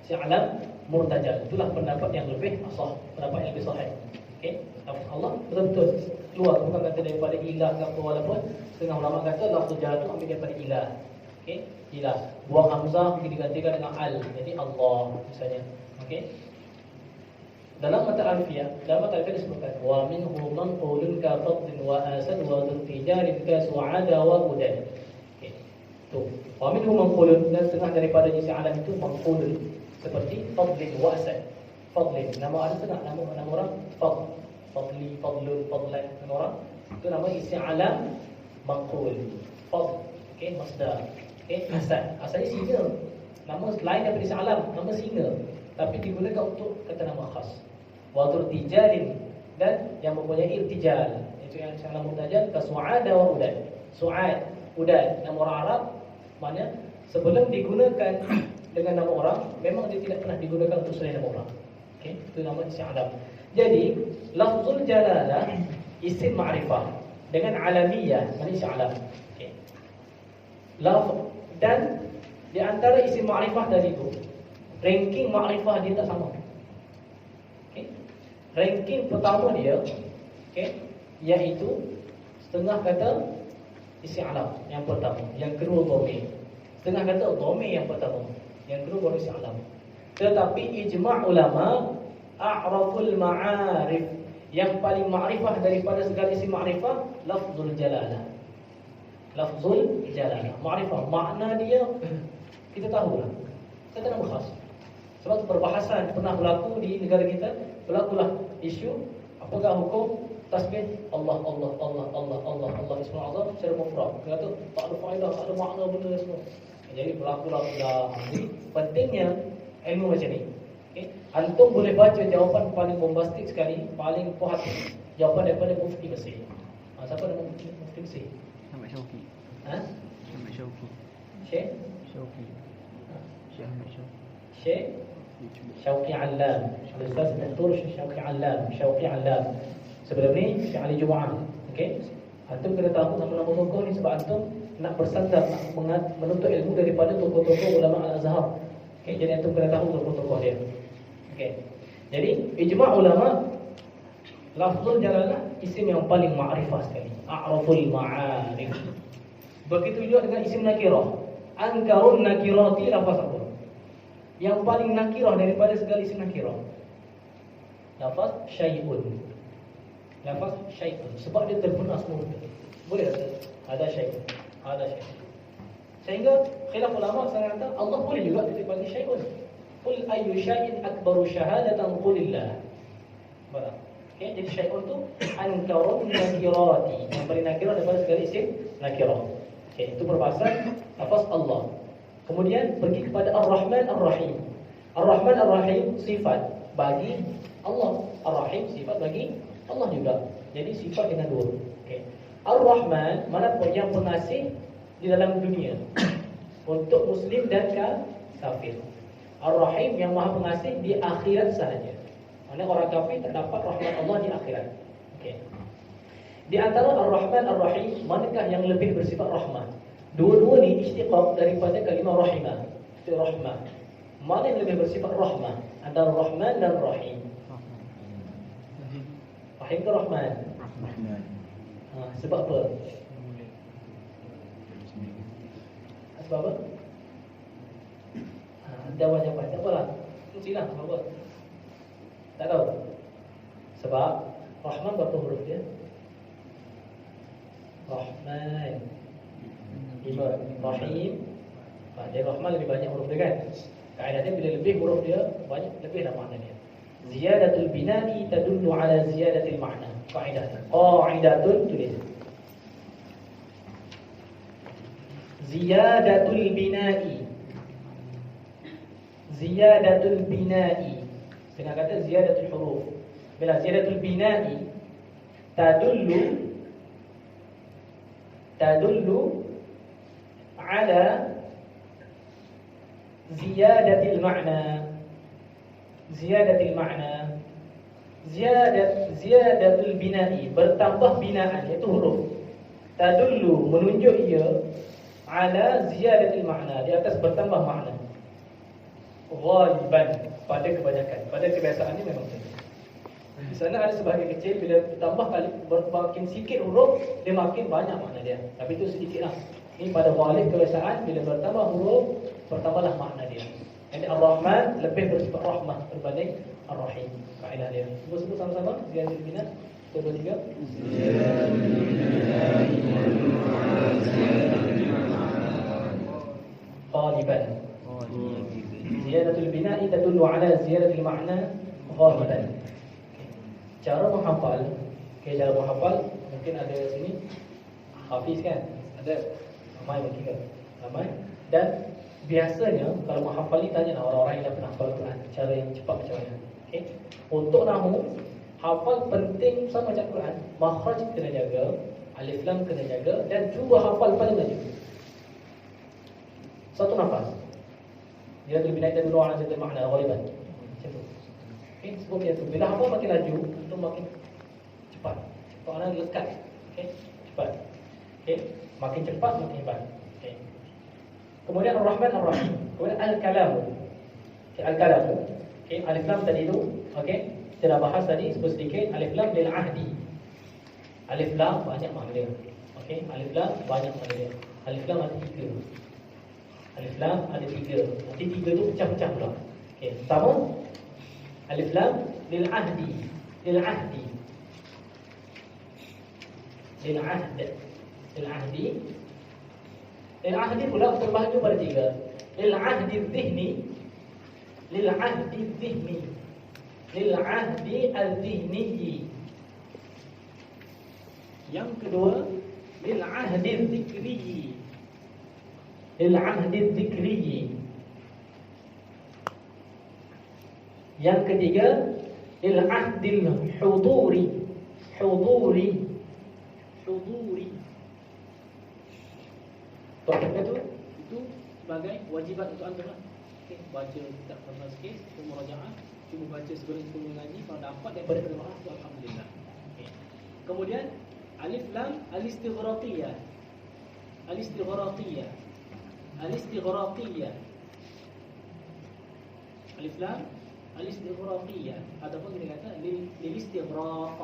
si alam murtajal. Itulah pendapat yang lebih asah, pendapat yang lebih sahih. Okey, lafaz Allah betul-betul keluar, bukan kata daripada ilah ke apa, walaupun setengah ulama kata lafaz jahat tu ambil daripada ilah. Okey, ilah. Buang hamzah digantikan dengan al. Jadi Allah misalnya. Okey. Dalam mata alfiah, disebutkan wa minhu manqulun ka fadlin wa asad wa dhtijarin ka su'ada wa udan. Okey. Tu. Wa minhum manqulun, dan setengah daripada isi alam itu manqulun. Seperti fadlin wa asad. Fadlin, nama ada setengah nama orang fadl. Fadli, fadlun, fadlan, nama orang. Itu nama isi alam manqul. Fadl, okey, masdar. Okey, asad. Asad ni singa. Nama lain daripada isi alam, nama singa. Tapi digunakan untuk kata nama khas. Wa turtijalin, dan yang mempunyai irtijal. Itu yang nama mutajal ka su'ada wa udad. Su'ad, udad, nama orang Arab. Maknanya sebelum digunakan dengan nama orang, memang dia tidak pernah digunakan untuk selain nama orang. Okey, itu nama isi alam. Jadi lafzul jalalah isim ma'rifah dengan alamiyah, maknanya isi alam. Okey. Dan di antara isim ma'rifah tadi itu, ranking ma'rifah dia tak sama. Okey. Ranking pertama dia, okey, iaitu setengah kata isi alam yang pertama, yang kedua dhamir. Setengah kata dhamir yang pertama, yang kedua baru isi alam. Tetapi ijma' ulama a'raful ma'arif, yang paling ma'rifah daripada segala isi ma'rifah lafzul jalalah. Lafzul jalalah, ma'rifah, makna dia kita tahulah. Kata nama khas. Sebab perbahasan pernah berlaku di negara kita, berlakulah isu apakah hukum tasbih Allah Allah Allah Allah Allah Allah Ismul Azam secara mufrad. Kata tak ada faedah, tak ada makna benda semua. Jadi berlakulah dah. Jadi pentingnya ilmu macam ni. Okey, antum boleh baca jawapan paling bombastik sekali, paling puas jawapan daripada Mufti Mesir. Siapa nama Mufti Mesir? Ahmad Syauqi. Ahmad Syauqi. Syekh Syauqi. Syekh Ahmad Syauqi. Syekh Syauqi Allam. Ustaz Dr. Syauqi Allam. Syauqi Allam. Sebelum ni Syekh Ali Jumaah. Okey. Antum kena tahu nama-nama tokoh ni sebab antum nak bersandar, nak menuntut ilmu daripada tokoh-tokoh ulama Al-Azhar. Okey, jadi antum kena tahu tokoh-tokoh dia. Okey. Jadi ijma' ulama lafzul jalalah isim yang paling ma'rifah sekali. A'raful ma'arif. Begitu juga dengan isim nakirah. Ankarun nakirati lafaz apa? Yang paling nakirah daripada segala isim nakirah. Lafaz syai'un. Lafaz syai'un, sebab dia terguna semua benda. Boleh ada syai'un, ada syai'un. Sehingga khilaf ulama sangat kata Allah boleh juga dipanggil syai'un. Qul ayyu syai'in akbaru syahadatan qulillah. Baik. Okey, jadi syai'un tu ankarun nakirati, yang paling nakirah daripada segala isim nakirah. Okey, itu perbahasan lafaz Allah. Kemudian pergi kepada Ar-Rahman Ar-Rahim. Ar-Rahman Ar-Rahim sifat bagi Allah, Ar-Rahim sifat bagi Allah juga. Jadi sifat dengan dua. Okey. Ar-Rahman mana pun yang pengasih di dalam dunia untuk muslim dan kafir. Ar-Rahim yang maha pengasih di akhirat sahaja. Maksudnya orang kafir tak dapat rahmat Allah di akhirat. Okey. Di antara Ar-Rahman Ar-Rahim, manakah yang lebih bersifat rahmat? Dua-dua ni istiqaq daripada kalimah rahimah. Itu rahmah. Mana yang lebih bersifat rahmah? Antara Rahman dan Rahim. Rahim ke Rahman? Rahman. Sebab apa? Sebab apa? Jawab-jawab. Tak apalah. Silah apa? Tak tahu. Sebab Rahman berapa huruf dia? Rahman 5. Rahim. Jadi Rahman lebih banyak huruf dia kan? Kaedah dia bila lebih huruf dia banyak, lebihlah makna dia. Ziyadatul bina'i tadullu ala ziyadatil ma'na. Qa'idatun tulis. Ziyadatul bina'i. Ziyadatul bina'i. Dengan kata ziyadatul huruf. Bila ziyadatul bina'i tadullu ala ziyadatil ma'na. Ziyadatil ma'na. Ziyadatul bina'i, bertambah binaan, iaitu huruf. Tadullu, menunjuk ia ala ziyadatil ma'na, di atas bertambah makna. Ghaliban, pada kebanyakan, pada kebiasaannya memang begitu. Di sana ada sebahagian kecil, bila tambah kali makin sikit huruf, dia makin banyak makna dia. Tapi itu sedikitlah. Ini pada ghalib kebiasaan, bila bertambah huruf, bertambahlah makna dia. Jadi Ar-Rahman lebih bersifat rahmah berbanding Ar-Rahim. Kaedah dia. Sebut sama-sama. Ziyadatul bina. 1, 2, 3. Ziyadatul bina. ghaliban. Oh, Ziyadatul bina'i tadullu ala ziyadatil ma'na ghaliban. Cara menghafal, cara menghafal mungkin ada sini Hafiz kan? Ada ramai mungkin kan? Ramai. Dan biasanya kalau menghafal ni tanya orang-orang yang dah pernah hafal Quran, cara yang cepat macam mana. Okey. Untuk nahwu, hafal penting sama macam Quran. Makhraj kena jaga, alif lam kena jaga dan cuba hafal paling laju. Satu nafas. Dia tu bina dan doa dan makna ghaliban. Macam tu. Okey, sebab dia tu bila hafal makin laju, itu makin cepat. Soalan lekat. Okey, cepat. Okey, makin cepat makin hebat. Okey. Kemudian Ar-Rahman Ar-Rahim. Kemudian Al-Kalam. Okay, Al-Kalam. Okey, alif lam tadi tu, okey. Kita dah bahas tadi sebut sedikit alif lam lil ahdi. Alif lam banyak makna dia. Okey, alif lam banyak makna dia. Alif lam ada 3. Alif lam ada 3. Nanti 3 tu pecah-pecah pula. Okey, pertama alif lam lil ahdi. Lil ahdi. Lil ahd. Lil ahdi. Lil ahdi pula terbahagi pada 3. Lil ahdi dhihni. Lil ahdi dhihni. Lil ahdi al-dhihni. Yang kedua lil ahdi dzikri. Lil ahdi dzikri. Yang ketiga lil ahdi al-huduri. Huduri. Huduri. Topiknya itu sebagai wajibat untuk antum. Okey, baca kitab first case, murajaah, cuba baca sebelum kita mengaji, kalau dapat daripada qiraah tu alhamdulillah. Okey. Kemudian alif lam al-istighraqiyah. Al-istighraqiyah. Al-istighraqiyah. Alif lam al-istighraqiyah ataupun kita kata lil istighraq.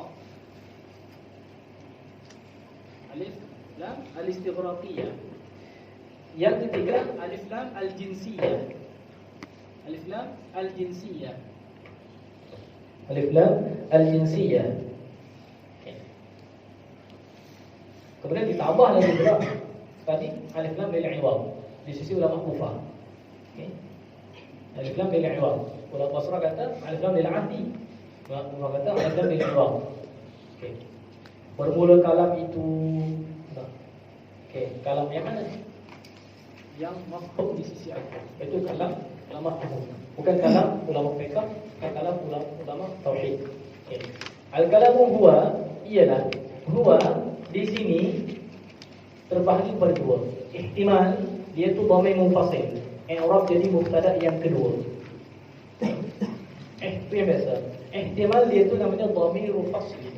Alif lam al-istighraqiyah. Yang ketiga alif lam al-jinsiyah. Alif lam al-jinsiyah. Alif lam al-jinsiyah. Okay. Kemudian ditambah lagi pula tadi alif lam lil i'wad di sisi ulama Kufah. Okey. Alif lam lil i'wad. Ulama Basrah kata alif lam lil 'ahdi. Ulama kata alif lam lil i'wad. Okey. Bermula kalam itu okey, kalam yang mana? Yang mafhum di sisi aku. Itu kalam ulama mafhum. Bukan kalam ulama fiqh, bukan kalam ulama tauhid. Okay. Al-kalamu huwa ialah huwa di sini terbahagi pada dua. Ihtimal dia tu dhamir munfasil. I'rab jadi mubtada yang kedua. Itu yang biasa. Ihtimal dia tu namanya dhamiru faslin.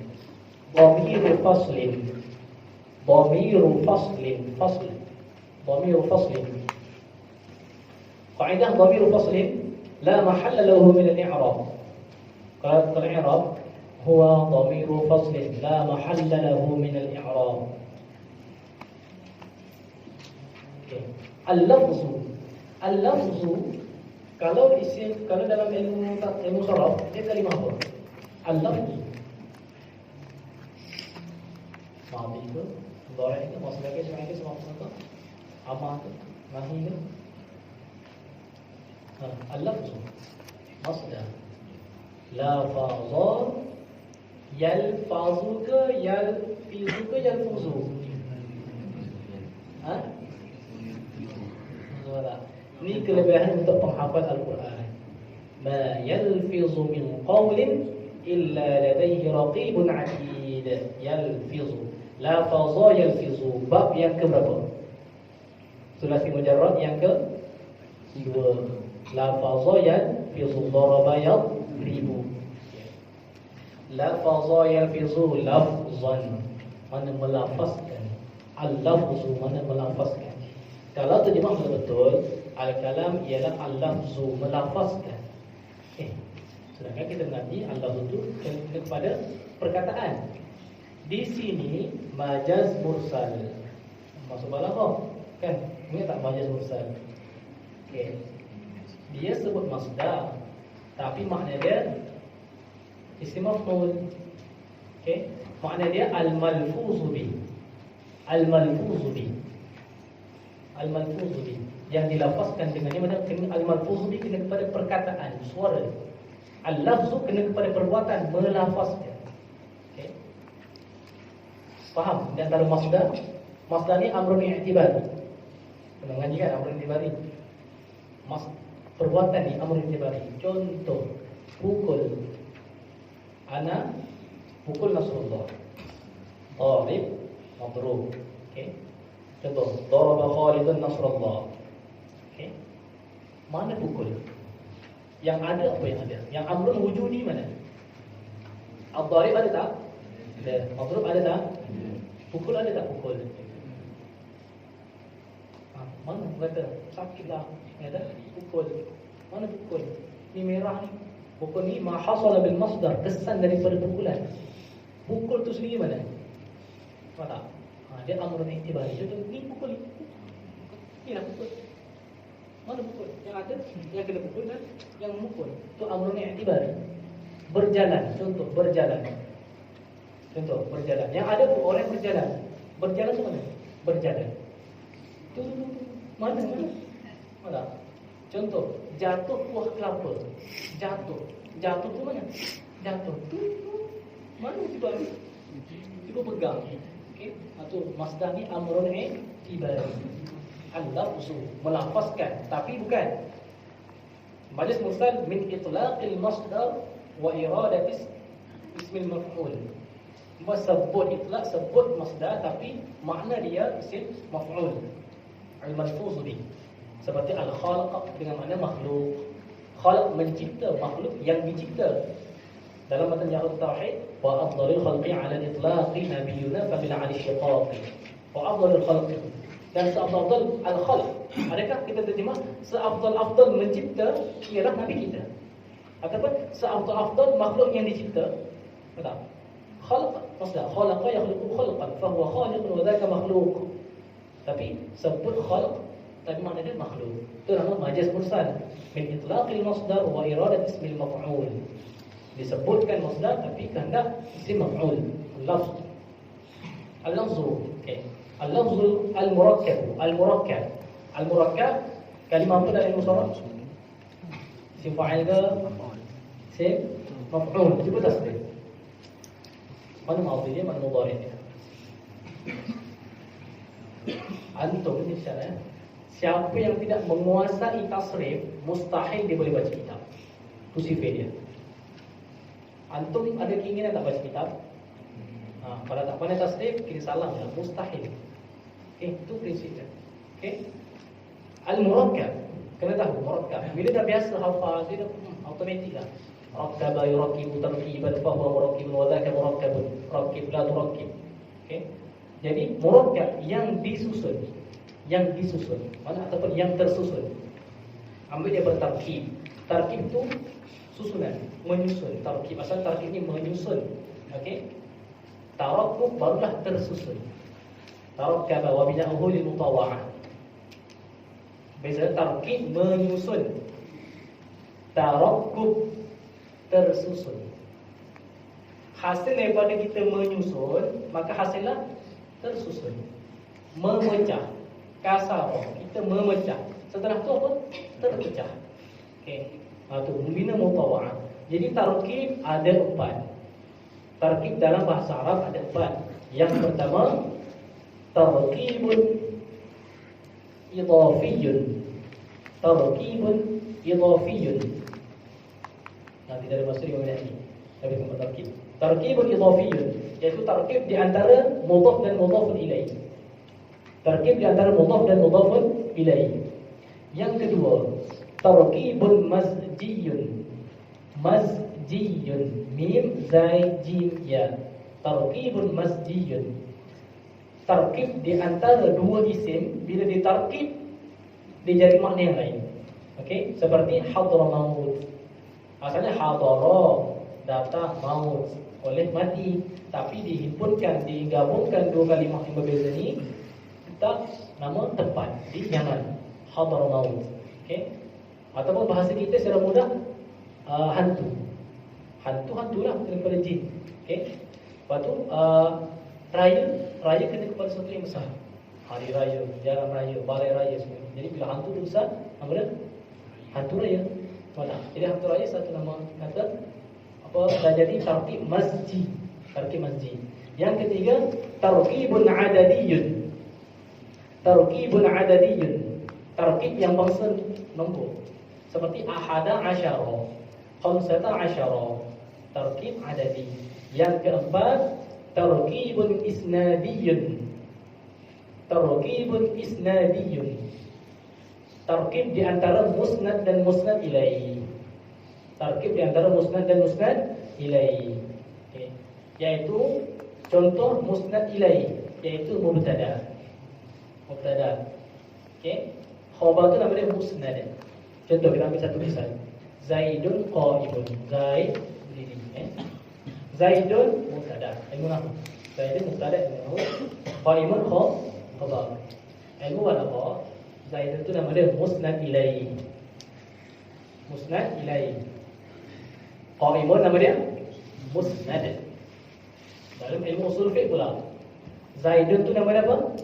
Dhamiru faslin. Dhamiru faslin. Fasl. Dhamiru faslin. Kaidah dhamiru faslin لا محل له من الإعراب. قال الإعراب هو ضمير فصل لا محل له من الإعراب. اللفظ kalau isim, kalau dalam ilmu sharaf dia kalimah apa? Al-lafz. Madi itu, mudhari itu, masdar itu, semua itu semua apa? Amar itu, nahi itu. اللفظ مصدر لفظ يلفظك يلفظك يلفظ ini kelebihan untuk penghafal Al-Quran. Ma yalfizu min qawlin illa ladayhi raqibun 'atid. Yalfizu lafaza yalfizu. Bab yang ke berapa? Sulasi mujarrad yang ke 2. Lafaza yalfizu daraba yadribu. Lafaza yalfizu lafzan, mana melafazkan. Al-lafzu mana melafazkan. Kalau terjemah betul, al-kalam ialah al-lafzu, melafazkan. Sedangkan kita mengerti al-lafzu itu kepada perkataan. Di sini majaz mursal. Masuk balaghah kan? Ingat tak majaz mursal? Okey. Dia sebut masdar, tapi makna dia isim maf'ul. Okey, makna dia al-malfuzu bi. Al-malfuzu bi. Al-malfuzu bi, yang dilafazkan dengannya. Mana al-malfuzu bi kena kepada perkataan, suara. Al-lafzu kena kepada perbuatan, melafazkan. Okey. Faham? Di antara masdar. Masdar ni amrun i'tibari. Pernah ngaji kan amrun i'tibari? Perbuatan ni amrun i'tibari. Contoh, pukul. Ana pukul Nasrullah. Darib, madrub. Okey. Contoh, daraba Khalidun Nasrullah. Okey. Mana pukul? Yang ada apa yang ada? Yang amrun wujudi mana? Ad-darib ada tak? Ada. Madrub ada tak? Pukul ada tak pukul? Mana kata sakitlah, kata pukul. Mana pukul? Ni merah ni. Pukul ni ma hasala bil masdar, kesan daripada pukulan. Pukul tu sendiri mana? Mana? Dia amrun i'tibari. Contoh ni pukul ni. Ni lah pukul. Mana pukul? Yang ada, yang kena pukul dan yang memukul. Tu amrun i'tibari. Berjalan, contoh berjalan. Contoh berjalan. Yang ada tu orang berjalan. Berjalan tu mana? Berjalan. Tu mana? Mana? Contoh, jatuh buah kelapa. Jatuh. Jatuh tu mana? Jatuh. Tu mana cuba ni? Cuba pegang. Okey. Itu masdar ni amrun i'tibari. Al-lafzu, melafazkan, tapi bukan. Majaz mursal min itlaqil masdar wa iradatis ismil maf'ul. Sebut itlaq, sebut masdar, tapi makna dia isim maf'ul. Al-malfuz bi. Seperti al-khalaq dengan makna makhluk. Khalaq mencipta, makhluk yang dicipta. Dalam matan Yahud Tauhid, wa afdalul khalqi 'ala al-itlaqi nabiyyuna fa bil 'ali syiqaqi. Wa afdalul khalqi, dan seafdal al-khalq. Adakah kita terjemah seafdal mencipta ialah nabi kita? Ataupun seafdal makhluk yang dicipta? Betul? Khalq maksudnya khalaqa yakhluqu khalqan fa huwa khaliqun wa dzaka makhluq. Tapi sebut khalq tapi makna dia makhluk. Itu nama majaz mursal min itlaqil masdar wa iradat ismil maf'ul. Disebutkan masdar tapi kehendak isim maf'ul. Lafz. Al-lafzu. Okey. Al-lafzu al-murakkab. Al-murakkab. Al-murakkab kalimah apa dalam musarraf? Isim fa'il ke? Isim maf'ul. Cuba tasdid. Mana madhi dia, mana mudhari dia? Antum ni cara. Siapa yang tidak menguasai tasrif, mustahil dia boleh baca kitab. Itu sifat dia. Antum ada keinginan tak baca kitab? Kalau tak pandai tasrif, kira salah lah. Mustahil. Okay, itu prinsipnya. Okay. Al-murakkab, kena tahu murakkab. Bila dah biasa hafal, dia dah automatik lah. Rakkaba yurakkibu tarkiban fa huwa murakkibun wa dzaka murakkabun. Rakkib la turakkib. Okay. Jadi murakkab yang disusun. Yang disusun. Mana ataupun yang tersusun. Ambil dia bertarkib. Tarkib tu susunan, menyusun. Tarkib asal tarkib ni menyusun. Okey. Tarakkub barulah tersusun. Tarakkaba wa bina'uhu lil mutawa'ah. Beza tarkib menyusun. Tarakkub tersusun. Hasil daripada kita menyusun, maka hasillah tersusun. Memecah. Kasar, kita memecah. Setelah tu apa? Terpecah. Okey. Itu membina mutawa'ah. Jadi tarkib ada 4. Tarkib dalam bahasa Arab ada 4. Yang pertama, tarkibun idhafiyun. Tarkibun idhafiyun. Tidak ada maksud yang ini. Tapi tempat tarkib. Tarkibun idhafiyun, iaitu tarkib di antara mudhaf dan mudhafun ilaih. Tarkib di antara mudhaf dan mudhafun ilaih. Yang kedua, tarkibun masjiyun. Masjiyun, mim zai jim ya. Tarkibun masjiyun. Tarkib di antara dua isim, bila ditarkib dia jadi makna yang lain. Okey, seperti hadramaut. Asalnya hadara, datang, maut, oleh mati, tapi dihimpunkan, digabungkan dua kalimah yang berbeza ni, kita nama tempat di Yaman, hadramaut. Okey. Ataupun bahasa kita secara mudah, hantu. Hantu-hantulah daripada jin. Okey. Lepas tu raya kena kepada sesuatu yang besar. hari raya, jalan raya, balai raya semua. Jadi bila hantu tu besar, nama dia hantu raya. Mana? Jadi hantu raya satu nama kata apa? Dah jadi tarkib masjid. Tarkib masjid. Yang ketiga, tarkibun adadiyun. Tarkibun adadiyun. Tarkib yang bangsa nombor. Seperti ahada asyara, khamsata asyara. Tarkib adadi. Yang keempat, tarkibun isnadiyun. Tarkibun isnadiyun. Tarkib di antara musnad dan musnad ilaihi. Tarkib di antara musnad dan musnad ilaihi. Okay. Yaitu contoh musnad ilaihi, yaitu mubtada. Mubtada. Okey. Khabar tu nama dia musnad. Contoh kita ambil satu misal. Zaidun qa'imun. Zaid berdiri. Zaidun mubtada. Ilmu nahwu. Zaidun mubtada ilmu nahwu. Qa'imun khabar. Ilmu balagha. Zaidun tu nama dia musnad ilaihi. Musnad ilaihi. Qa'imun nama dia musnad. Dalam ilmu usul fiqh pula, Zaidun tu nama dia apa?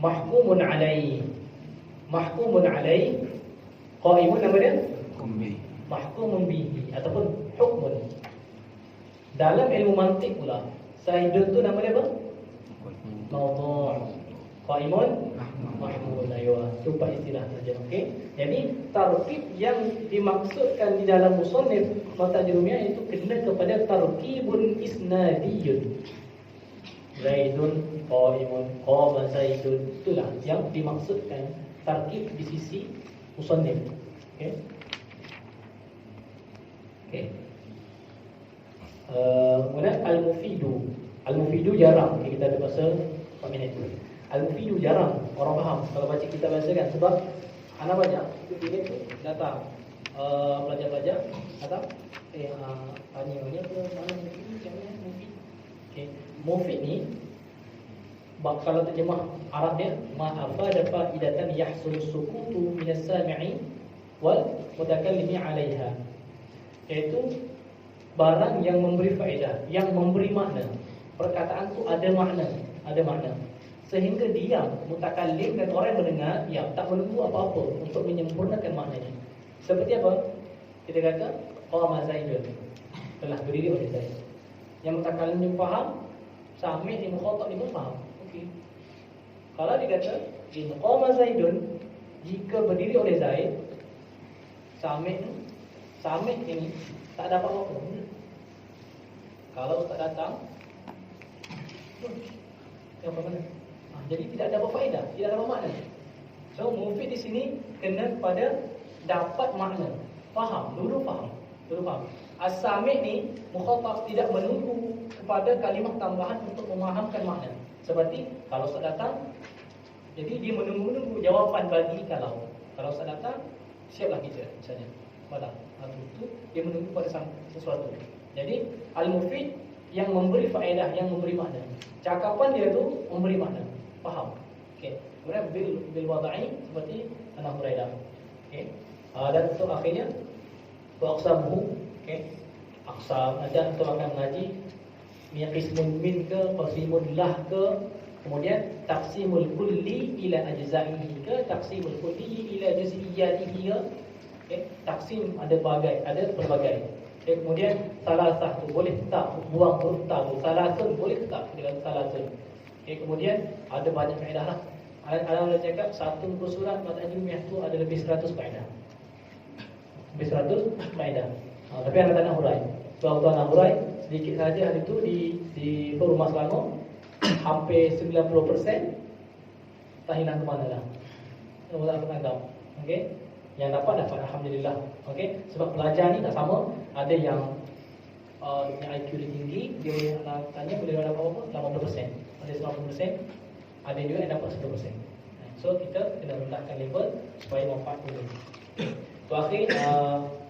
Mahkumun alaihi. Mahkumun alaihi. Qa'imun nama dia mahkumun bihi ataupun hukmun. Dalam ilmu mantik pula, Zaidun tu nama dia apa? Mawdu'. Qa'imun mahmud. Aywa, lupa istilah saja. Okey. Jadi tarkib yang dimaksudkan di dalam musannif mata jurumiyah itu kena kepada tarkibun isnadiyun. Zaidun qa'imun, qama Zaidun, itulah yang dimaksudkan tarkib di sisi musannif. Okey. Okey. Kemudian al-mufidu. Al-mufidu jarang kita ada bahasa peminat. Al-mufidu jarang orang faham kalau baca kitab bahasa kan, sebab anak banyak ini tu datang pelajar-pelajar datang tanya ni apa mana mufidu, macam mana mufid. Okey, mufid ni kalau terjemah Arab dia ma'afa dafa idatan yahsul sukutu min as-sami'i wal mutakallimi 'alaiha, iaitu barang yang memberi faedah, yang memberi makna. Perkataan tu ada makna, sehingga diam mutakallim dan orang yang mendengar diam, tak menunggu apa-apa untuk menyempurnakan maknanya. Seperti apa? Kita kata qama Zaidun, telah berdiri oleh Zaid. Yang mutakallim dia faham, sami' di mukhatab dia pun faham. Okey. Kalau dia kata qama Zaidun, jika berdiri oleh Zaid, sami' ini tak dapat apa-apa. Kalau tak datang, apa mana? Jadi tidak ada faedah, tidak ada makna. So mufid di sini kena pada dapat makna, faham, dulu faham. As-sami' ni mukhatab tidak menunggu kepada kalimah tambahan untuk memahamkan makna. Seperti kalau tak datang, jadi dia menunggu jawapan bagi kalau tak datang, siaplah kita misalnya. Pada itu dia menunggu pada sesuatu. Jadi al-mufid yang memberi faedah, yang memberi makna. Cakapan dia tu memberi makna, faham. Okey. Kemudian bil wada'i seperti Abu Hurairah. Okey. Dan untuk akhirnya aqsamuhu, okey. Aqsam ada untuk akan mengaji qismun min ke, qismun lah ke, kemudian taqsimul kulli ila ajza'ihi ke, taqsimul kulli ila juz'iyyatihi ke. Okey. Taksim ada pelbagai. Kemudian salasah tu boleh tak buang huruf ta tu, salasun boleh tak dengan salasun. Okey, kemudian ada banyak faedah lah. Ada cakap satu muka surat mata ilmiah tu ada lebih 100 faedah. Lebih 100 faedah. Tapi anak tanah hurai. Tuan-tuan nak hurai sedikit saja hari tu di Rumah Selangor hampir 90% tak hilang ke mana dah. Kita tak tangkap. Okey. Yang dapat alhamdulillah. Okey, sebab pelajar ni tak sama. Ada yang IQ dia tinggi, dia boleh tanya boleh dapat apa? 80%. Ada 90%. Ada juga yang dapat 100%. So kita kena rendahkan level supaya manfaat dulu. Tu akhir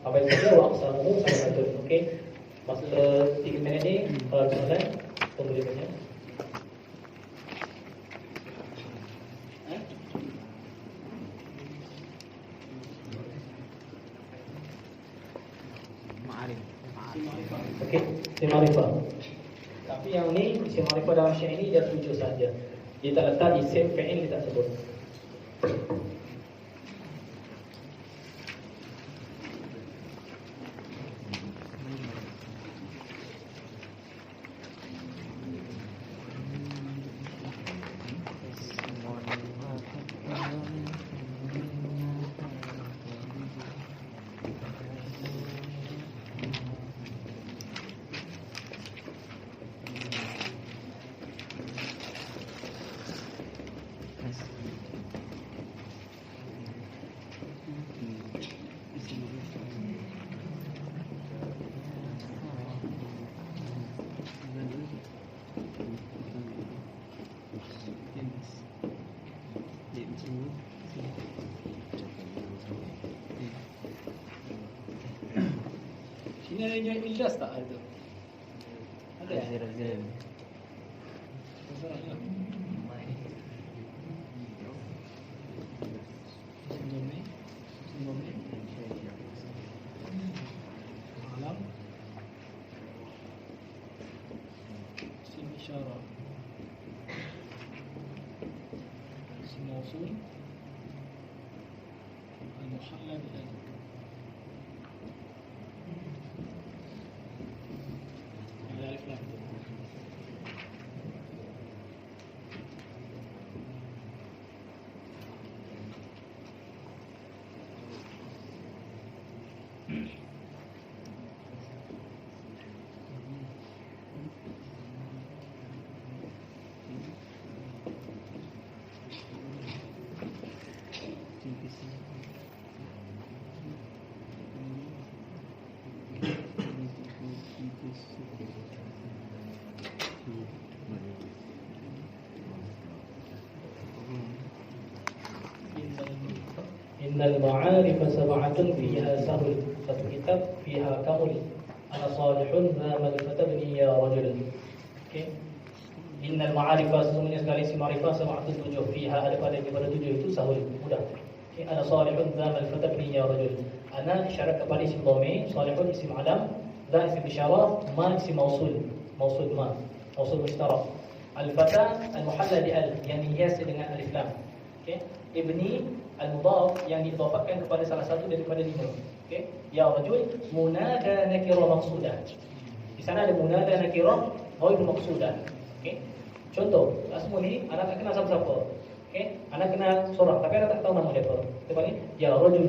apa yang saya waktu sama satu. Okey. Masa 3 minit ni kalau soalan kita boleh tanya. Okey, isim ma'rifah. Tapi yang ni isim ma'rifah dalam syair ni dia 7 saja. Dia tak letak isim fi'il, dia tak sebut. Sini ada Ilyas tak ada? Ada. Razil. Alam. Isim isyarah. Isim mausul. Al-muhalla bil-alif. Al-alif lam. Innal ma'arif sab'atun fiha sahul. Satu kitab fiha kamul. Ana salihun zamal fatabni ya rajul. Okey. Innal ma'arif, sesungguhnya sekali si ma'rifah sab'atun, 7. Fiha, ada pada 7 itu sahul, mudah. Okey. Ana salihun zamal fatabni ya rajul. Ana isyarat kepada isim dhamir, salihun isim alam, za isim isyarah, ma isim mausul. Mausul ma, mausul mushtarak. Al-fata al-muhalla bi al, yang dihiasi dengan alif lam. Okey. Ibni al-mudhaf, yang diidhafatkan kepada salah satu daripada 5. Okey. Ya rajul munada nakirah maqsudah. Di sana ada munada nakirah ghair maqsudah. Okey. Contoh, semua ni anak tak kenal siapa-siapa. Okey. Anak kenal seorang tapi anak tak tahu nama dia apa. Kita panggil ya rajul.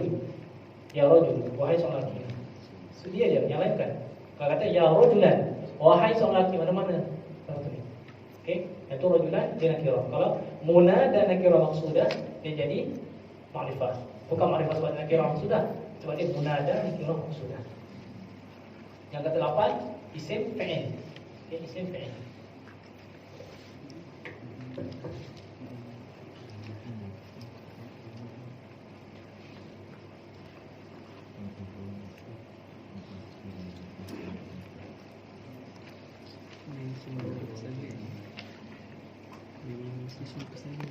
Ya rajul, wahai seorang lelaki. So dia je yang lain kan. Kalau kata ya rajulan, wahai seorang lelaki, mana-mana satu ni. Okey. Itu rajulan dia nakirah. Kalau munada nakirah maqsudah, dia jadi ma'rifah. Bukan ma'rifah sebab nakirah maqsudah, sebab dia munada nakirah maqsudah. Yang ke-8, isim fi'il. Okey, isim fi'il. Ini semua saja. Ini semua saja.